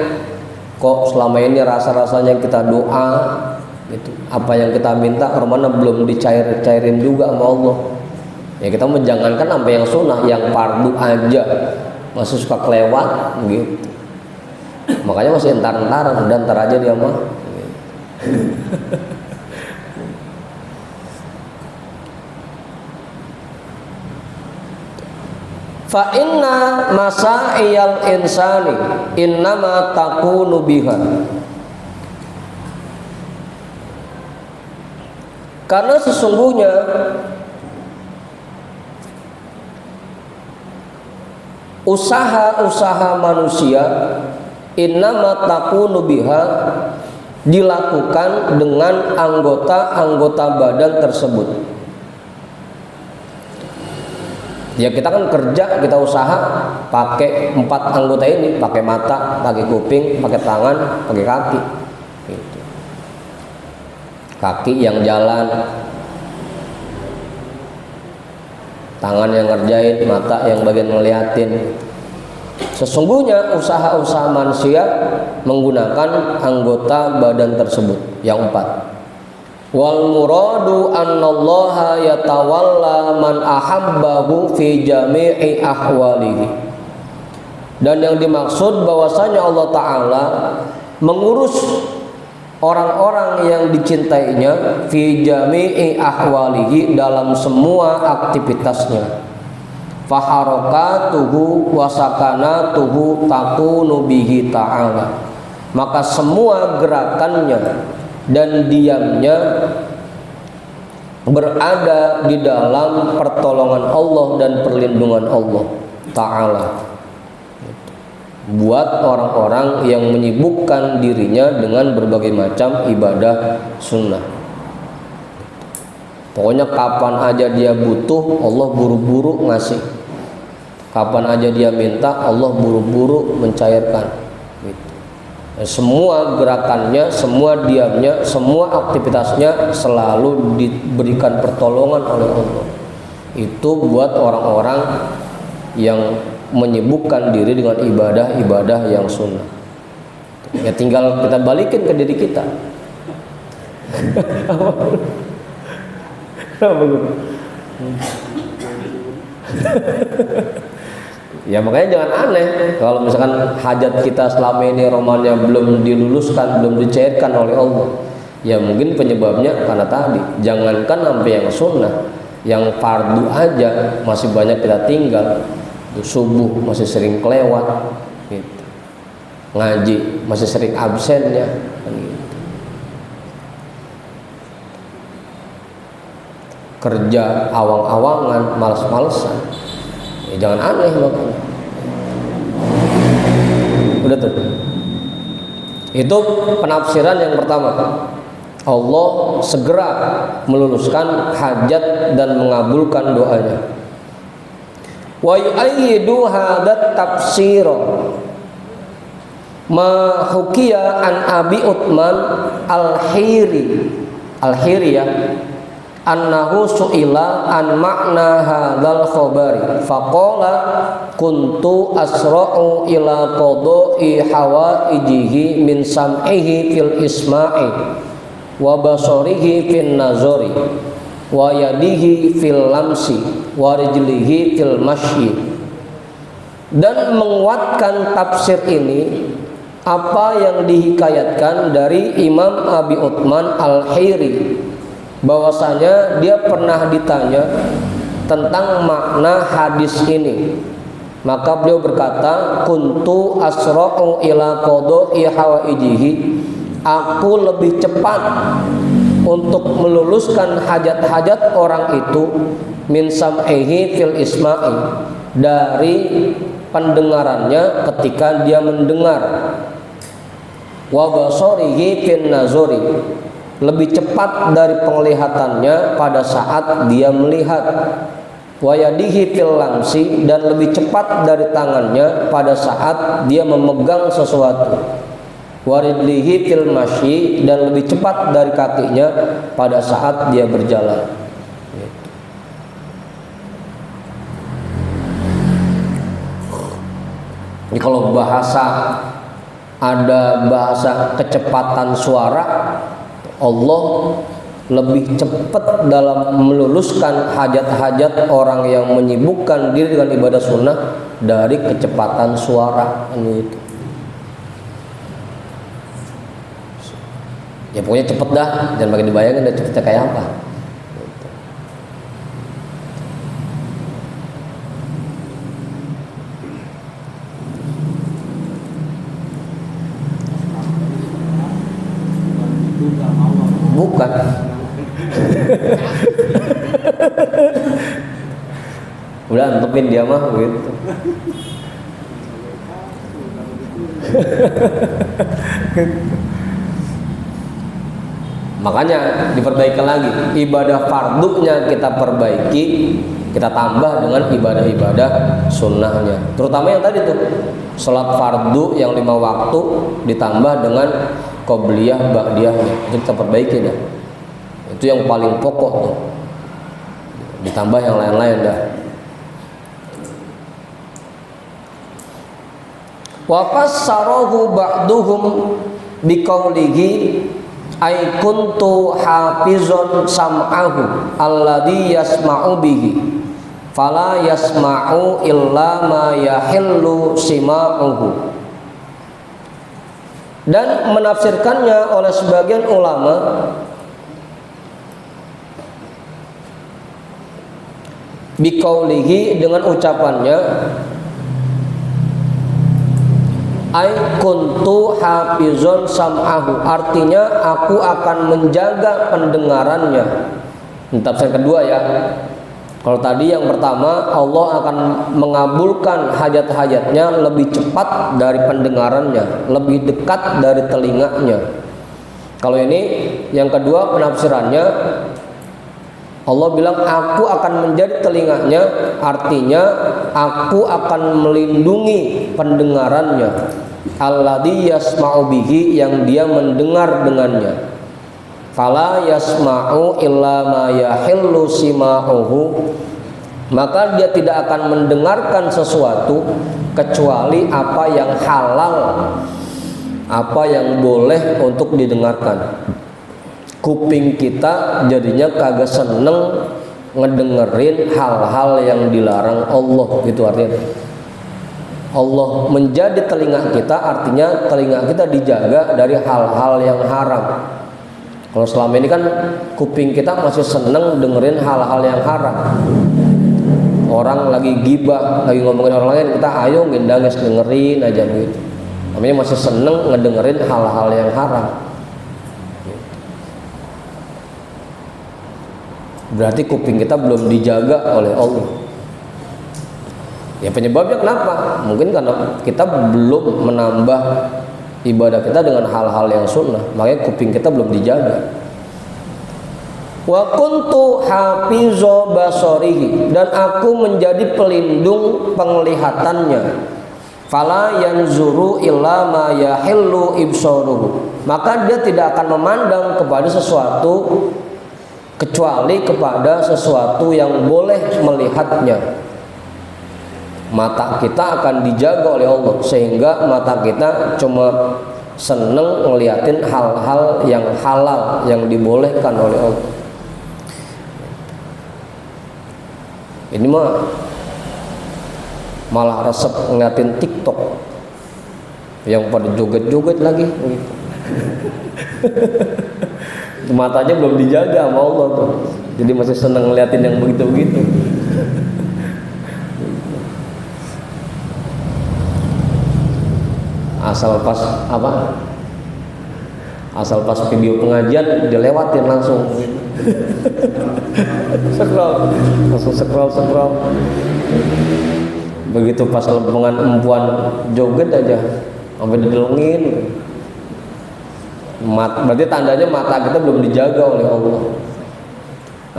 Kok selama ini rasa-rasanya kita doa gitu, apa yang kita minta kemana belum dicairin juga sama Allah. Ya kita menjangankan sampai yang sunnah, yang fardu aja masih suka kelewat gitu. Makanya masih entar-entaran, dan entar aja dia mah. Fa inna masa'iyal insani innama takunu biha. Karena sesungguhnya usaha-usaha manusia innama takunu biha, dilakukan dengan anggota-anggota badan tersebut. Ya kita kan kerja, kita usaha pakai 4 anggota ini, pakai mata, pakai kuping, pakai tangan, pakai kaki gitu. Kaki yang jalan, tangan yang ngerjain, mata yang bagian ngeliatin. Sesungguhnya usaha-usaha manusia menggunakan anggota badan tersebut yang 4. Wal muradu annallaha yatawalla man ahabbahu fi jami'i ahwalihi. Dan yang dimaksud bahwasanya Allah Ta'ala mengurus orang-orang yang dicintainya fi jami'i ahwalihi, dalam semua aktivitasnya. Faharakatuhu wa sakanatuhu takunu bihi ta'ala. Maka semua gerakannya dan diamnya berada di dalam pertolongan Allah dan perlindungan Allah Ta'ala. Buat orang-orang yang menyibukkan dirinya dengan berbagai macam ibadah sunnah. Pokoknya kapan aja dia butuh, Allah buru-buru ngasih. Kapan aja dia minta, Allah buru-buru mencairkan. Semua gerakannya, semua diamnya, semua aktivitasnya selalu diberikan pertolongan oleh Allah. Itu buat orang-orang yang menyibukkan diri dengan ibadah-ibadah yang sunnah. Ya tinggal kita balikin ke diri kita. Ya makanya jangan aneh kalau misalkan hajat kita selama ini romannya belum diluluskan, belum dicairkan oleh Allah. Ya mungkin penyebabnya karena tadi, jangankan sampai yang sunnah, yang fardu aja masih banyak kita tinggal. Subuh masih sering kelewat gitu. Ngaji masih sering absennya gitu. Kerja awang-awangan, males-malesan. Ya, jangan aneh makanya. Udah tuh. Itu penafsiran yang pertama. Allah segera meluluskan hajat dan mengabulkan doanya. Wa yu'ayyidu hadat tafsir ma hukiya an Abi Uthman al-Hiri ya, annahu su'ila an makna hadzal khabari faqala kuntu asra'u ila qada'i hawaijihi min sam'ihi fil isma'i wa basarihi fin nazari wa yadihi fil lamsi wa rijlihi fil masyi. Dan menguatkan tafsir ini apa yang dihikayatkan dari Imam Abi Uthman al-Hiri, bahwasanya dia pernah ditanya tentang makna hadis ini. Maka beliau berkata, kuntu asra'u ila qada'i hawaijihi, aku lebih cepat untuk meluluskan hajat-hajat orang itu min sam'ihi fil isma'i, dari pendengarannya ketika dia mendengar, wa basarihi fin nazari, lebih cepat dari penglihatannya pada saat dia melihat, wa yadihi fil lamsi, dan lebih cepat dari tangannya pada saat dia memegang sesuatu, waridlihi fil masyi, dan lebih cepat dari kakinya pada saat dia berjalan. Jadi kalau bahasa, ada bahasa kecepatan suara, Allah lebih cepat dalam meluluskan hajat-hajat orang yang menyibukkan diri dengan ibadah sunnah dari kecepatan suara itu. Ya pokoknya cepet dah, jangan makin dibayangin dah cepetnya kayak apa. Bukan. Udah antepin dia mah gitu. Makanya diperbaiki lagi, ibadah fardunya kita perbaiki, kita tambah dengan ibadah-ibadah sunnahnya. Terutama yang tadi tuh, sholat fardu yang 5 waktu ditambah dengan qobliyah ba'diyahnya, itu kita perbaiki dah. Itu yang paling pokok tuh. Ditambah yang lain-lain dah. Wa fassarahu ba'duhum biqaulihi Ai kuntu hafizun sam'ahu alladhi yasma'u bihi fala yasma'u illa ma yahillu sima'uhu. Dan menafsirkannya oleh sebagian ulama biqaulihi, dengan ucapannya ai kuntu hafizun sam'ahu, artinya aku akan menjaga pendengarannya. Ini tafsir kedua ya. Kalau tadi yang pertama, Allah akan mengabulkan hajat-hajatnya lebih cepat dari pendengarannya, lebih dekat dari telinganya. Kalau ini yang kedua penafsirannya, Allah bilang aku akan menjadi telinganya, artinya aku akan melindungi pendengarannya. Alladzi yasma'u bihi, yang dia mendengar dengannya. Fala yasma'u illa ma yahillu sima'uhu, maka dia tidak akan mendengarkan sesuatu kecuali apa yang halal, apa yang boleh untuk didengarkan. Kuping kita jadinya kagak seneng ngedengerin hal-hal yang dilarang Allah, gitu artinya. Allah menjadi telinga kita, artinya telinga kita dijaga dari hal-hal yang haram. Kalau selama ini kan kuping kita masih seneng dengerin hal-hal yang haram. Orang lagi gibah, lagi ngomongin orang lain, kita ayo ngendangis dengerin aja begitu. Namanya masih seneng ngedengerin hal-hal yang haram. Berarti kuping kita belum dijaga oleh Allah. Ya penyebabnya kenapa? Mungkin karena kita belum menambah ibadah kita dengan hal-hal yang sunnah, makanya kuping kita belum dijaga. Wa kuntu hafizo basorihi, dan aku menjadi pelindung penglihatannya. Fala yanzuru illa ma yahillu ibsaruhu, maka dia tidak akan memandang kepada sesuatu kecuali kepada sesuatu yang boleh melihatnya. Mata kita akan dijaga oleh Allah, sehingga mata kita cuma seneng ngeliatin hal-hal yang halal, yang dibolehkan oleh Allah. Ini malah resep ngeliatin TikTok yang pada joget-joget lagi gitu. Matanya belum dijaga sama Allah tuh, jadi masih seneng ngeliatin yang begitu-begitu. Asal pas video pengajian dilewatin langsung scroll. Begitu pas lempengan empuan joget aja sampai didelengin. Berarti tandanya mata kita belum dijaga oleh Allah.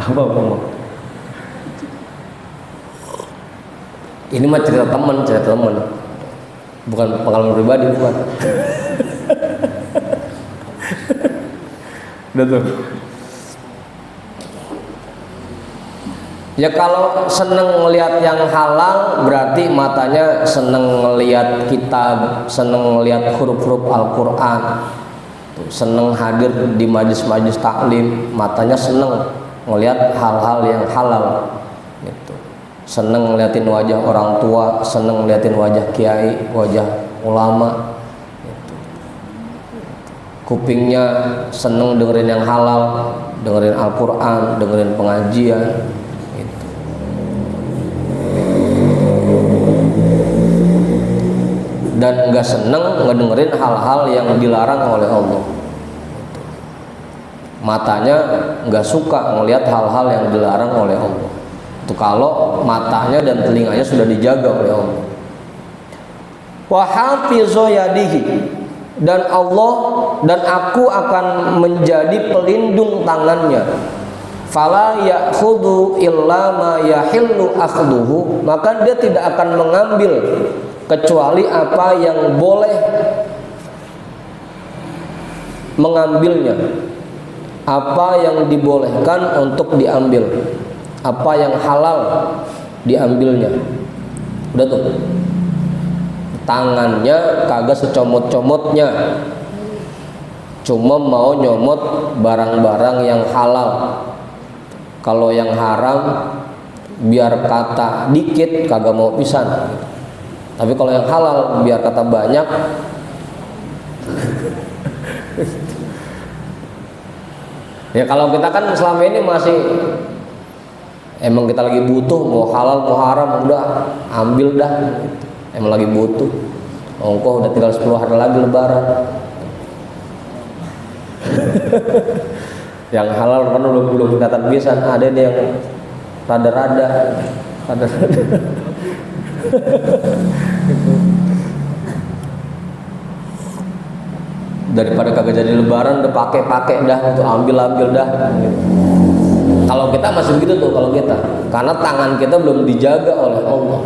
Apa? Ini mah cerita teman. Bukan pengalaman pribadi, bukan. Udah tuh. Ya kalau seneng ngelihat yang halal, berarti matanya seneng ngelihat kitab, seneng ngelihat huruf-huruf Al-Quran, seneng hadir di majlis-majlis taklim, matanya seneng ngelihat hal-hal yang halal. Gitu. Seneng ngeliatin wajah orang tua, seneng ngeliatin wajah kiai, wajah ulama. Kupingnya seneng dengerin yang halal, dengerin Al-Quran, dengerin pengajian. Dan nggak seneng ngedengerin hal-hal yang dilarang oleh Allah. Matanya nggak suka ngelihat hal-hal yang dilarang oleh Allah. Itu kalau matanya dan telinganya sudah dijaga oleh Allah. Wa hafizu yadihi, dan Allah dan aku akan menjadi pelindung tangannya. Fala ya'khudhu illa ma yahillu akhduhu, maka dia tidak akan mengambil kecuali apa yang boleh mengambilnya, apa yang dibolehkan untuk diambil, apa yang halal diambilnya. Udah tuh, tangannya kagak secomot-comotnya, cuma mau nyomot barang-barang yang halal. Kalau yang haram biar kata dikit kagak mau pisan. Tapi kalau yang halal biar kata banyak. Ya kalau kita kan selama ini masih emang kita lagi butuh, mau halal mau haram udah ambil dah. Emang lagi butuh. Ongkoh udah tinggal 10 hari lagi lebaran. Yang halal kan belum kelihatan pisan, ada nih yang rada-rada. Daripada kagak jadi lebaran udah pakai dah, untuk ambil dah gitu. Kalau kita masih begitu tuh, kalau kita karena tangan kita belum dijaga oleh Allah.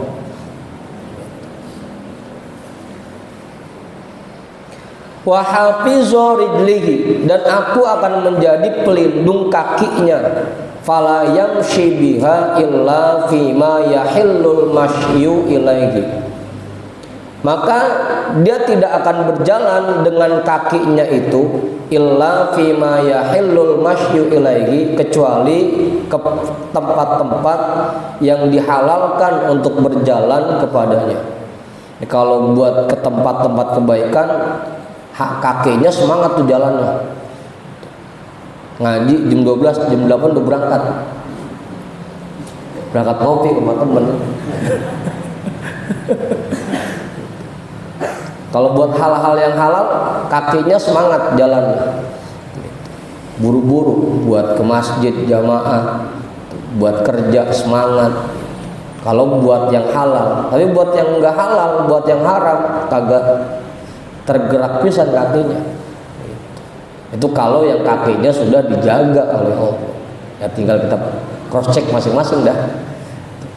Wa hafizu rijlihi, dan aku akan menjadi pelindung kakinya. Fala yamshi biha illa fima yahillul masyu ilaihi, maka dia tidak akan berjalan dengan kakinya itu illa fima yahillul masyu ilaihi, kecuali ke tempat-tempat yang dihalalkan untuk berjalan kepadanya. Kalau buat ke tempat-tempat kebaikan, kakinya semangat tuh jalannya. Ngaji jam 12, jam 8 udah berangkat ngopi sama temen. Kalau buat hal-hal yang halal, kakinya semangat jalannya, buru-buru buat ke masjid jamaah, buat kerja semangat. Kalau buat yang halal, tapi buat yang enggak halal, buat yang haram, kagak tergerak pisan kakinya. Itu kalau yang kakinya sudah dijaga oleh Allah. Ya tinggal kita cross check masing-masing dah.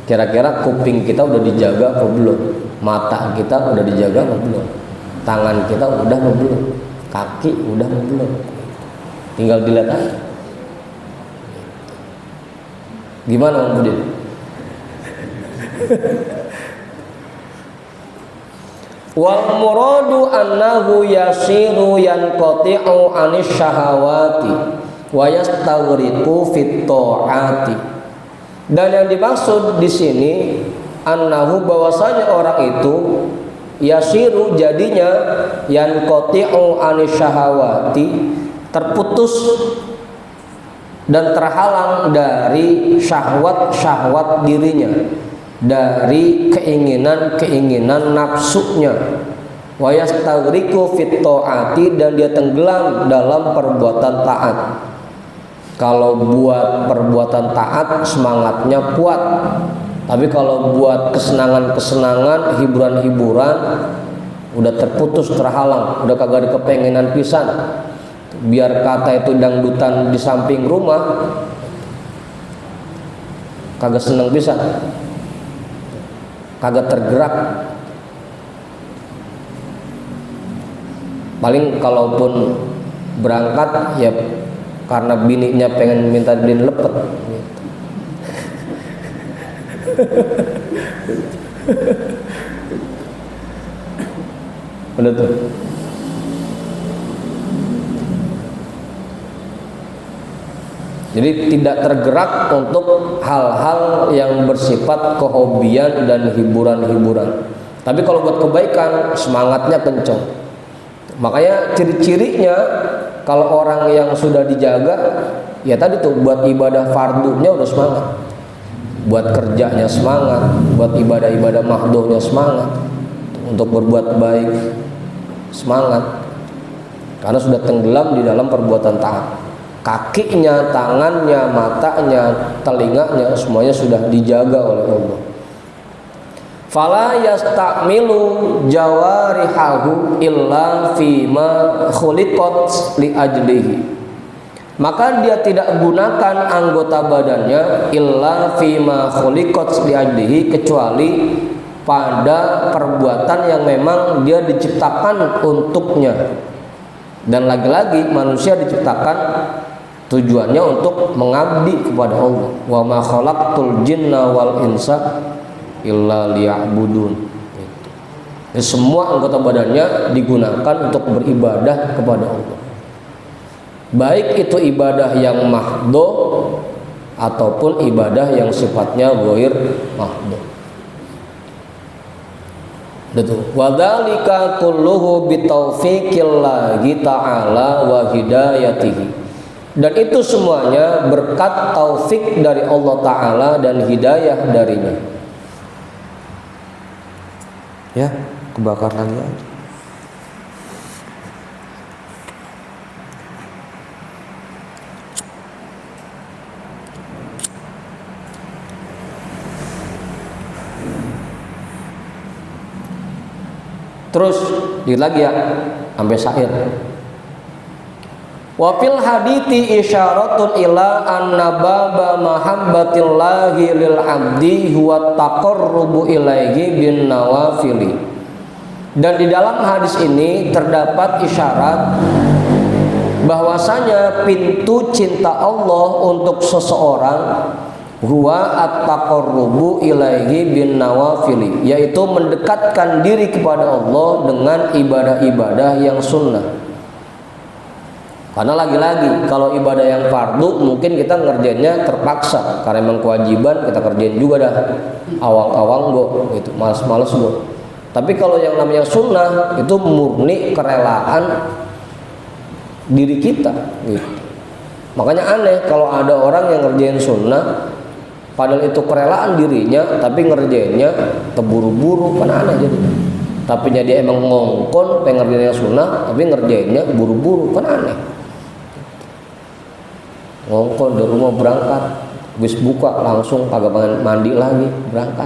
Kira-kira kuping kita udah dijaga apa belum? Mata kita udah dijaga apa belum? Tangan kita udah apa belum? Kaki udah apa belum? Tinggal dilihat aja. Gimana Bang Budin? Wal muradu annahu yasiru yanqati'u anis syahawati wa yastaghriqu fit ta'ati. Dan yang dimaksud di sini annahu, bahwasanya orang itu yasiru jadinya yanqati'u anis syahawati, terputus dan terhalang dari syahwat-syahwat dirinya, dari keinginan-keinginan nafsunya. Wa yastaghriqu fit ta'ati, dan dia tenggelam dalam perbuatan taat. Kalau buat perbuatan taat semangatnya kuat, tapi kalau buat kesenangan-kesenangan, hiburan-hiburan udah terputus, terhalang, udah kagak ada kepengenan pisan. Biar kata itu dangdutan di samping rumah, kagak seneng pisan, kagak tergerak. Paling kalaupun berangkat ya karena bininya pengen minta beliin lepet gitu. Bener tuh. Jadi tidak tergerak untuk hal-hal yang bersifat kehobian dan hiburan-hiburan. Tapi kalau buat kebaikan semangatnya kencang. Makanya ciri-cirinya kalau orang yang sudah dijaga, ya tadi tuh buat ibadah fardunya udah semangat, buat kerjanya semangat, buat ibadah-ibadah mahdohnya semangat, untuk berbuat baik semangat, karena sudah tenggelam di dalam perbuatan taat. Kakinya, tangannya, matanya, telinganya semuanya sudah dijaga oleh Allah. Fala yasta'milu jawarihahu illa fima khuliqat li ajlihi, maka dia tidak gunakan anggota badannya illa fima khuliqat li ajlihi, kecuali pada perbuatan yang memang dia diciptakan untuknya. Dan lagi-lagi manusia diciptakan tujuannya untuk mengabdi kepada Allah. Wa ma khalaqtul jinna wal insa illa liya'budun. Semua anggota badannya digunakan untuk beribadah kepada Allah. baik itu ibadah yang mahdhu ataupun ibadah yang sifatnya ghair mahdhu. Betul. Wadzalika kulluhu bitaufiqillahi ta'ala wa hidayatihi. Dan itu semuanya berkat taufik dari Allah Ta'ala dan hidayah darinya. Ya, kebakar lagi aja. Terus dikit lagi ya, sampai syair. Wa fil hadithi isyaratun ila anna baba mahabbatillahi lil abdi huwa taqarrubu ilaihi bin nawafili. Dan di dalam hadis ini terdapat isyarat bahwasanya pintu cinta Allah untuk seseorang huwa at-taqarrubu ilaihi bin nawafili, yaitu mendekatkan diri kepada Allah dengan ibadah-ibadah yang sunnah. Karena lagi-lagi kalau ibadah yang fardu mungkin kita ngerjainnya terpaksa karena memang kewajiban kita kerjain juga dah, awang-awang go gitu, males-males go. Tapi kalau yang namanya sunnah itu murni kerelaan diri kita gitu. Makanya aneh kalau ada orang yang ngerjain sunnah padahal itu kerelaan dirinya tapi ngerjainnya terburu-buru, kan aneh jadi. Tapi dia emang ngongkon pengen ngerjain yang sunnah tapi ngerjainnya buru-buru, kan aneh. Ngongkon dari rumah berangkat, habis buka langsung kagak mandi lagi berangkat.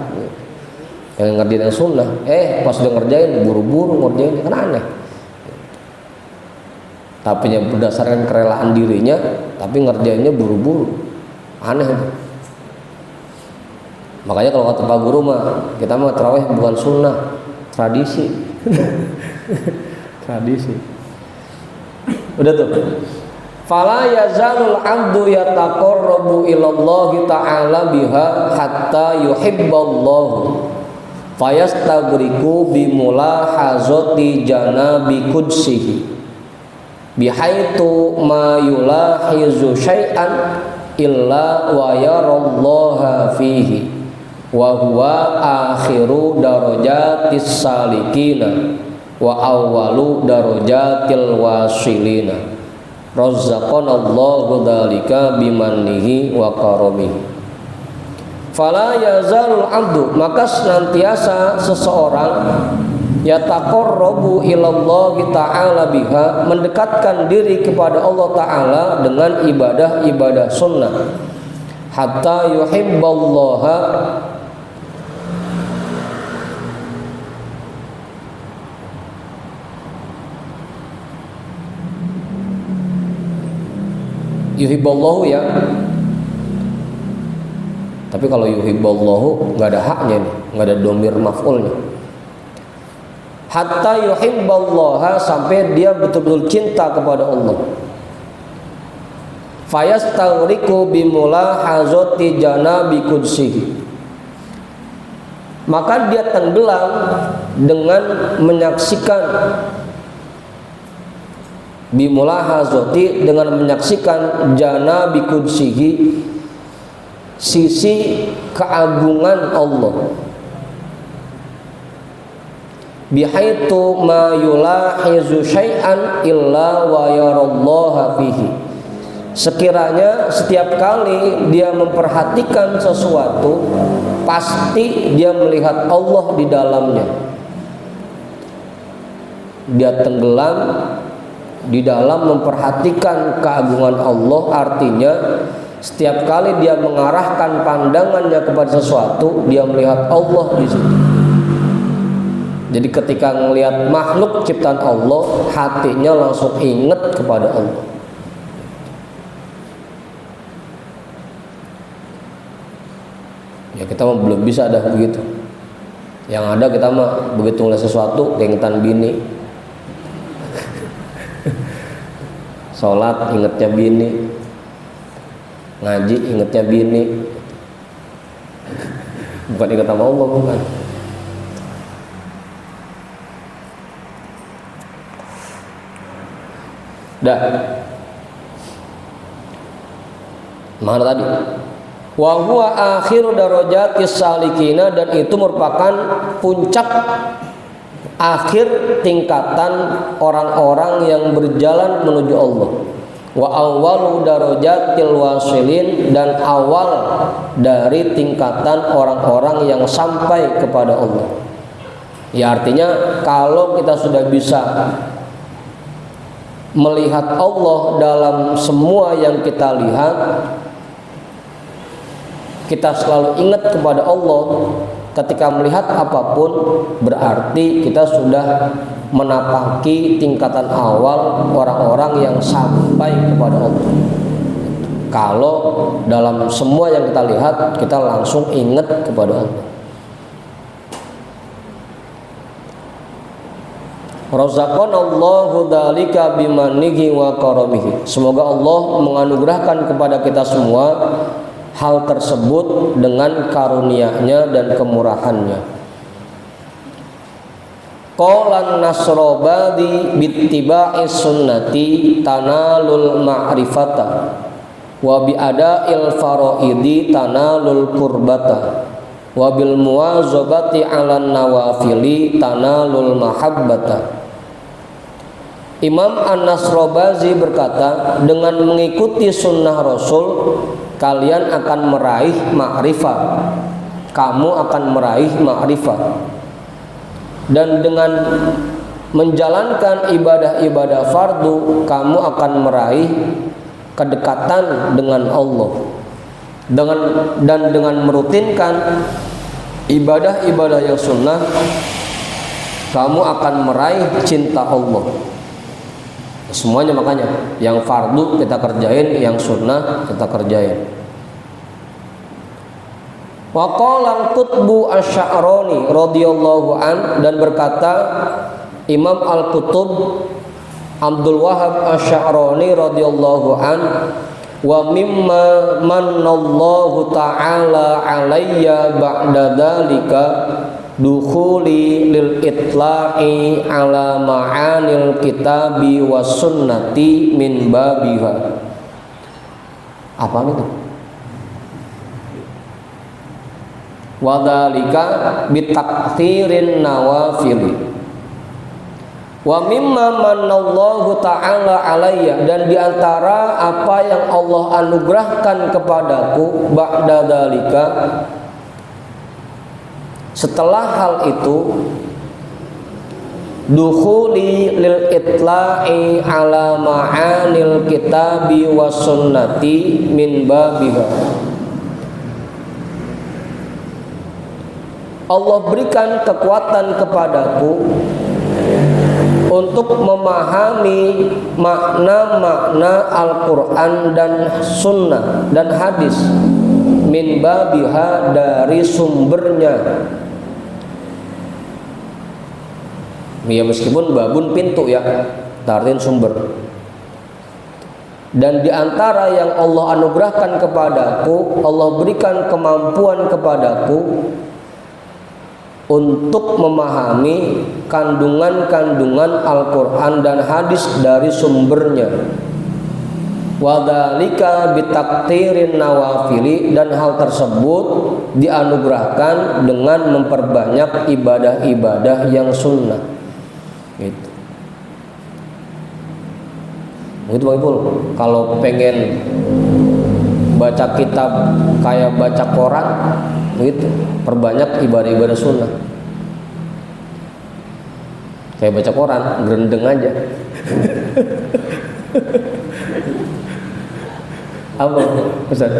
Yang ngerjain yang sunnah, pas udah ngerjain buru-buru ngerjain, kan aneh. Tapi berdasarkan kerelaan dirinya, tapi ngerjainnya buru-buru, aneh. Makanya kalau kata Pak Guru mah, kita mah tarawih bukan sunnah, tradisi. Tradisi. Udah tuh. Fala yazalul abdu yataqarrabu ilallahi ta'ala biha hatta yuhibballahu fayastagriku bimulahazati janabi qudsihi bihaitu ma yulahizu syai'an illa wa yarallaha fihi wa huwa akhiru darajatis salikina wa awwalu darajatil wasilina. Razzaqanallahu dzalika bimannihi wa karamihi. Fala yazalul abdu, maka senantiasa seseorang yataqarrabu ilallahi ta'ala biha, mendekatkan diri kepada Allah Ta'ala dengan ibadah-ibadah sunnah, hatta yuhibballaha yuhibballahu ya. Tapi kalau yuhibballahu nggak ada haknya nih, nggak ada domir maf'ulnya. Hatta yuhibballaha, sampai dia betul-betul cinta kepada Allah. Fayastaghriqu bimulahazati janabi qudsihi, maka dia tenggelam dengan menyaksikan bimulahazati, dengan menyaksikan janabi qudsihi, sisi keagungan Allah, bihaitu ma yulahizu syai'an illa wa yarallaha fihi, sekiranya setiap kali dia memperhatikan sesuatu pasti dia melihat Allah di dalamnya. Dia tenggelam di dalam memperhatikan keagungan Allah, artinya setiap kali dia mengarahkan pandangannya kepada sesuatu, dia melihat Allah di situ. Jadi ketika melihat makhluk ciptaan Allah, hatinya langsung ingat kepada Allah. Ya kita mah belum bisa ada begitu. Yang ada kita mah begitu ngeliat sesuatu keingetan bini. Sholat ingetnya bini, ngaji ingetnya bini, bukan inget sama Allah, bukan. Dah. Mana tadi? Wa huwa akhiru darajatis salikina, dan itu merupakan puncak akhir tingkatan orang-orang yang berjalan menuju Allah. Wa awwalu darajatil wasilin, dan awal dari tingkatan orang-orang yang sampai kepada Allah. Ya, artinya kalau kita sudah bisa melihat Allah dalam semua yang kita lihat, kita selalu ingat kepada Allah ketika melihat apapun, berarti kita sudah menapaki tingkatan awal orang-orang yang sampai kepada Allah. Kalau dalam semua yang kita lihat, kita langsung ingat kepada Allah. Razaqanallahu dzalika bimanihi wa karamihi. Semoga Allah menganugerahkan kepada kita semua hal tersebut dengan karunia-Nya dan kemurahannya. Qala Nasrabadi bittiba'is sunnati tanalul ma'rifata wa bi ada'il faraidi tanalul qurbata wa bil muwazabati 'alan nawafili tanalul mahabbata. Imam An-Nasrabazi berkata, dengan mengikuti sunnah Rasul kalian akan meraih ma'rifat, kamu akan meraih ma'rifat, dan dengan menjalankan ibadah-ibadah fardu kamu akan meraih kedekatan dengan Allah, dan dengan merutinkan ibadah-ibadah yang sunnah kamu akan meraih cinta Allah. Semuanya, makanya yang fardu kita kerjain, yang sunnah kita kerjain. Wa qala al-Qutbu Asy-Sya'rani radhiyallahu an, dan berkata Imam Al-Qutub Abdul Wahab Asy-Sya'rani radhiyallahu an, wa mimma manallahu ta'ala alayya ba'da dzalika dukhuli lil itla'i ala ma'anil kitabi was sunnati min babiha. Apa itu? Wa dzalika bitaktsirin nawafil. Wa mimma manallahu ta'ala alayya, dan diantara apa yang Allah anugerahkan kepadaku ba'da dzalika, setelah hal itu, dukhuli lil itla'i ala ma'anil kitabi was sunnati min babiha. Allah berikan kekuatan kepadaku untuk memahami makna-makna Al-Quran dan sunnah dan hadis, min babiha, dari sumbernya. Ya, meskipun babun pintu ya, artinya sumber. Dan diantara yang Allah anugerahkan kepadaku, Allah berikan kemampuan kepadaku untuk memahami kandungan-kandungan Al-Quran dan hadis dari sumbernya. Wa dzalika bitaktsirin nawafili, dan hal tersebut dianugerahkan dengan memperbanyak ibadah-ibadah yang sunnah. Gitu. Begitu Bang Ipul. Kalau pengen baca kitab kayak baca koran, begitu, perbanyak ibadah-ibadah sunnah. Kayak baca koran, gerendeng aja. Apa Ustaz?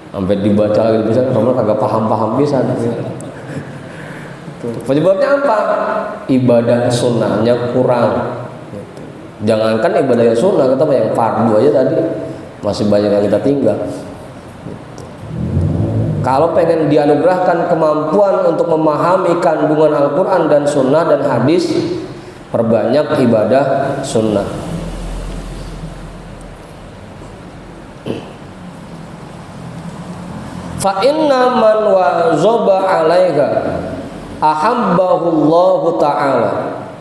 Sampai dibaca lagi bisa, Romal kagak paham-paham bisa. Penyebabnya apa? Ibadah sunnahnya kurang. Jangankan ibadah yang sunnah, kita yang fardu aja tadi masih banyak yang kita tinggal. Kalau pengen dianugerahkan kemampuan untuk memahami kandungan Al-Quran dan sunnah dan hadis, perbanyak ibadah sunnah. Fa inna man wazaba 'alaiha ahabbahullahu ta'ala,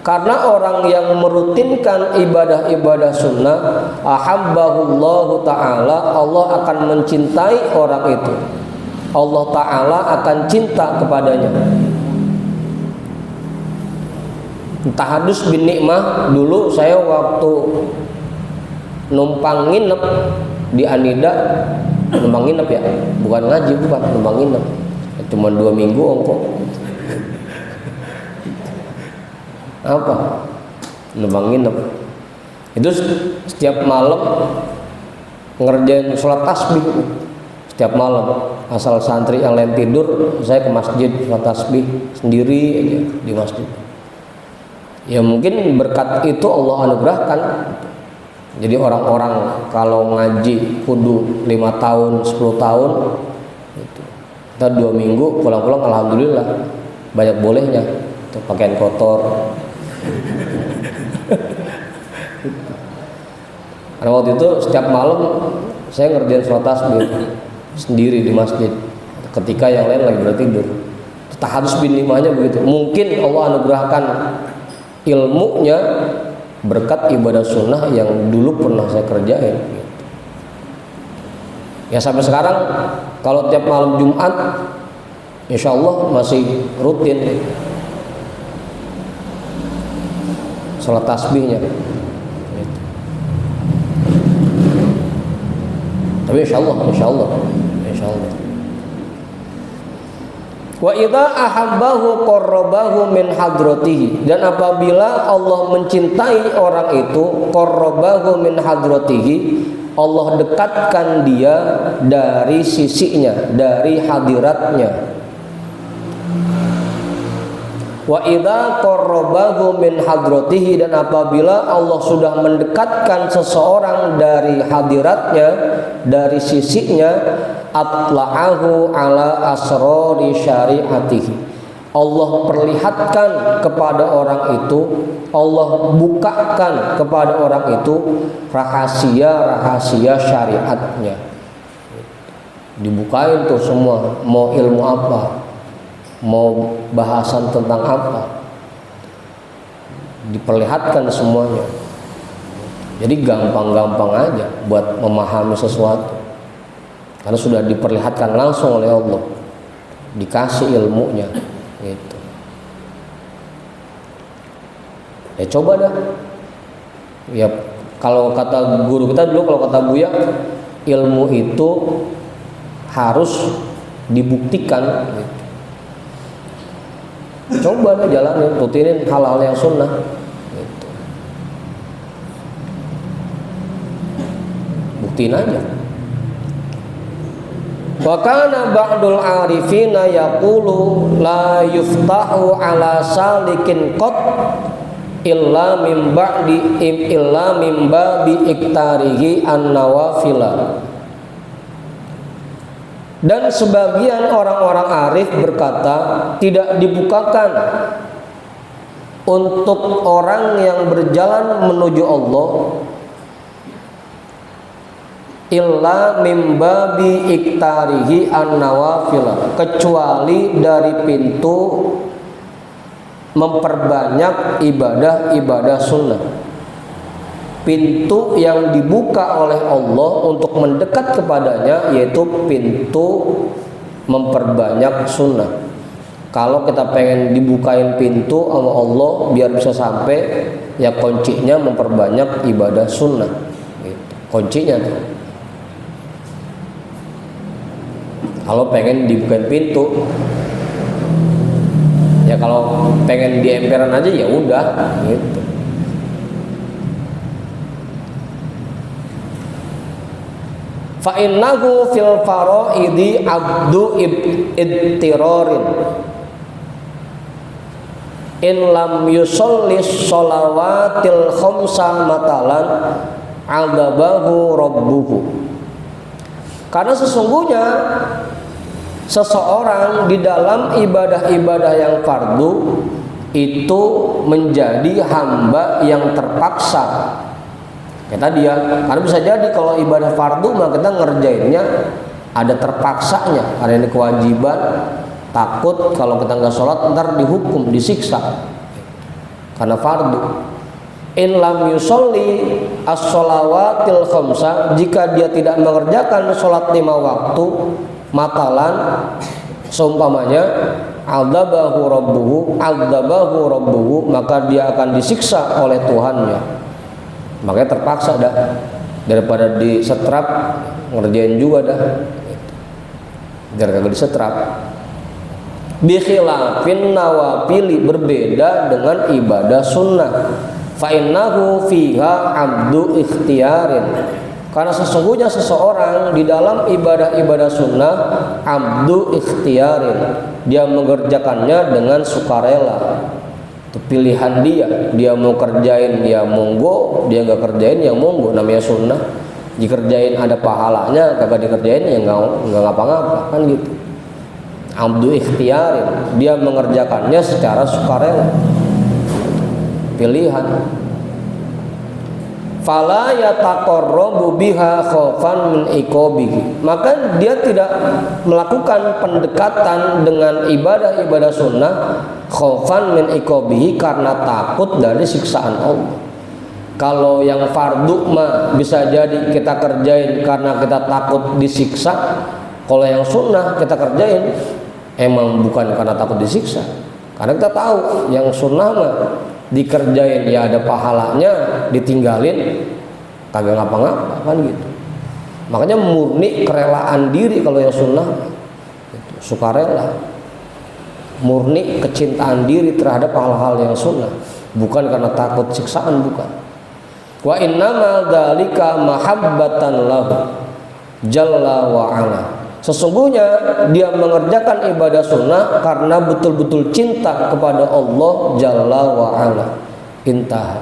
Karena orang yang merutinkan ibadah-ibadah sunnah, ahabbahullahu ta'ala, Allah akan mencintai orang itu. Allah ta'ala akan cinta kepadanya. Tahadus bin Nikmah, dulu saya waktu numpang nginep di Anida, numpang nginep ya, bukan ngaji, bukan numpang nginep, cuma 2 minggu ongkos. Apa? Numpang nginep. Itu setiap malam ngerjain sholat tasbih. Setiap malam, asal santri yang lain tidur, saya ke masjid sholat tasbih sendiri aja di masjid. Ya mungkin berkat itu Allah anugerahkan. Jadi orang-orang kalau ngaji kudu 5 tahun, 10 tahun gitu. Kita 2 minggu pulang-pulang alhamdulillah banyak bolehnya. Tuh, pakaian kotor. Karena waktu itu setiap malam saya ngerjain sholat tasbih sendiri di masjid ketika yang lain lagi bertidur. Tahadus bin Nikmahnya begitu. Mungkin Allah anugerahkan ilmunya berkat ibadah sunnah yang dulu pernah saya kerjain. Ya sampai sekarang kalau tiap malam Jumat insya Allah masih rutin sholat tasbihnya. Tapi insya Allah. Wa idza ahabbahu qarrabahu min hadratihi, dan apabila Allah mencintai orang itu, qarrabahu min hadratihi, Allah dekatkan dia dari sisinya, dari hadiratnya. Wa idza qarrabahu min hadratihi, dan apabila Allah sudah mendekatkan seseorang dari hadiratnya, dari sisinya, atla'ahu ala asrari syariatihi, Allah perlihatkan kepada orang itu, Allah bukakan kepada orang itu rahasia-rahasia syariatnya. Dibukain tuh semua, mau ilmu apa, mau bahasan tentang apa, diperlihatkan semuanya. Jadi gampang-gampang aja buat memahami sesuatu, karena sudah diperlihatkan langsung oleh Allah, dikasih ilmunya gitu. Ya coba dah. Ya kalau kata guru kita dulu, kalau kata Buya, ilmu itu harus dibuktikan gitu. Coba deh jalanin, rutinin hal-hal yang sunnah gitu. Buktiin aja. Wa kana ba'dul arifina yaqulu la yuftahu ala salikin qat illa min babi iktarihi an-nawafila. Dan sebagian orang-orang arif berkata, tidak dibukakan untuk orang yang berjalan menuju Allah illa min babi iktarihi an-nawafila, kecuali dari pintu memperbanyak ibadah-ibadah sunnah. Pintu yang dibuka oleh Allah untuk mendekat kepadanya yaitu pintu memperbanyak sunnah. Kalau kita pengen dibukain pintu sama Allah biar bisa sampai, ya kuncinya memperbanyak ibadah sunnah gitu. Kuncinya tuh. Kalau pengen dibukain pintu, ya kalau pengen di emperan aja ya udah gitu. Fa innahu fil faraidi abdu ittirarin in lam yusolli sholawatil khamsa matalan adabahu rabbuhu. Karena sesungguhnya seseorang di dalam ibadah-ibadah yang fardu itu menjadi hamba yang terpaksa. Kata dia, karena bisa jadi kalau ibadah fardu mah kita ngerjainnya ada terpaksanya, karena ini kewajiban, takut kalau kita nggak sholat ntar dihukum, disiksa. karena fardu. In lam yusolli as-sholawatil khamsa, jika dia tidak mengerjakan sholat 5 waktu, matalan seumpamanya adzabahu rabbuhu, maka dia akan disiksa oleh Tuhannya. Makanya terpaksa dah, daripada disetrap ngerjain juga dah, biar kagak disetrap. Bi khilafin nawafili, berbeda dengan ibadah sunnah. Fa innahu fiha abdu ikhtiarin, karena sesungguhnya seseorang di dalam ibadah-ibadah sunnah abdu ikhtiarin, dia mengerjakannya dengan sukarela. Itu pilihan dia mau kerjain ya monggo, dia nggak kerjain ya monggo, namanya sunnah. Dikerjain ada pahalanya, kagak dikerjain ya nggak ngapa-ngapa, kan gitu. Abdu ikhtiarin, dia mengerjakannya secara sukarela, pilihan. Fala yataqarrabu biha khaufan min iqabihi, maka dia tidak melakukan pendekatan dengan ibadah-ibadah sunnah khaufan min iqabihi, karena takut dari siksaan Allah. Kalau yang fardu mah bisa jadi kita kerjain karena kita takut disiksa. Kalau yang sunnah kita kerjain emang bukan karena takut disiksa, karena kita tahu yang sunnah mah dikerjain ya ada pahalanya, ditinggalin kagak ngapa-ngapa, kan gitu. Makanya murni kerelaan diri kalau yang sunnah gitu, sukarela, murni kecintaan diri terhadap hal-hal yang sunnah, bukan karena takut siksaan, bukan. Wa innamal dzalika mahabbatan lahu jalla wa ala, sesungguhnya dia mengerjakan ibadah sunnah karena betul-betul cinta kepada Allah Jalla wa ala. Intah.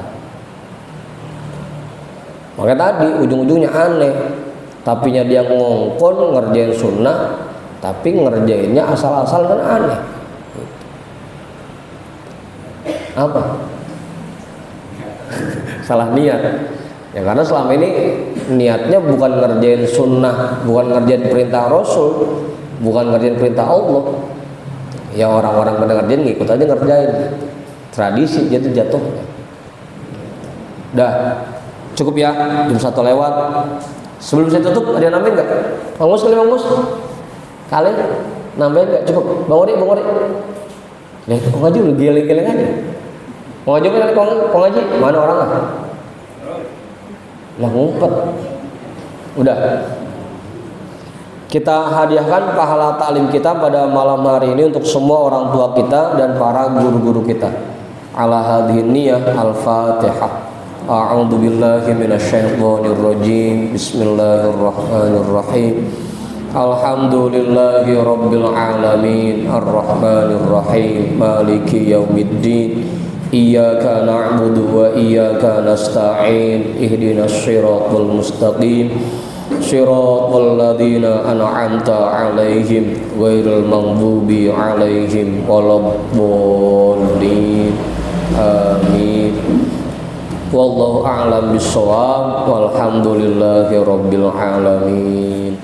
Maka tadi ujung-ujungnya aneh, tapinya dia ngongkon ngerjain sunnah, tapi ngerjainnya asal-asal, kan aneh. Apa? Salah niat. Ya karena selama ini niatnya bukan ngerjain sunnah, bukan ngerjain perintah Rasul, bukan ngerjain perintah Allah. Ya orang-orang pada ngerjain ngikut aja ngerjain. Tradisi jatuhnya. Dah, cukup ya, jam 1 lewat. Sebelum saya tutup, ada yang nambahin nggak? Bang Mus kali, Bang Mus? Kalian nambahin nggak? Cukup. Bang Ori. Nih, kok ngaji lu geleng-geleng aja. Mau ngaji kan? Kok ngaji? Mana orang lah? Lah ngumpet. Udah. Kita hadiahkan pahala taklim kita pada malam hari ini untuk semua orang tua kita dan para guru-guru kita. Ala hadhihi niyyah al-Fatihah. A'udzu billahi minasyaitonir rajim. Bismillahirrahmanirrahim. Alhamdulillahi rabbil alamin, arrahmanir rahim, maliki yaumiddin. Iyyaka na'budu wa iyyaka nasta'in. Ihdinas shiratal mustaqim. Shiratal ladzina an'amta 'alaihim ghairil maghdubi 'alaihim waladdallin. Amin. Wallahu a'lam bissawab. Walhamdulillahi rabbil alamin.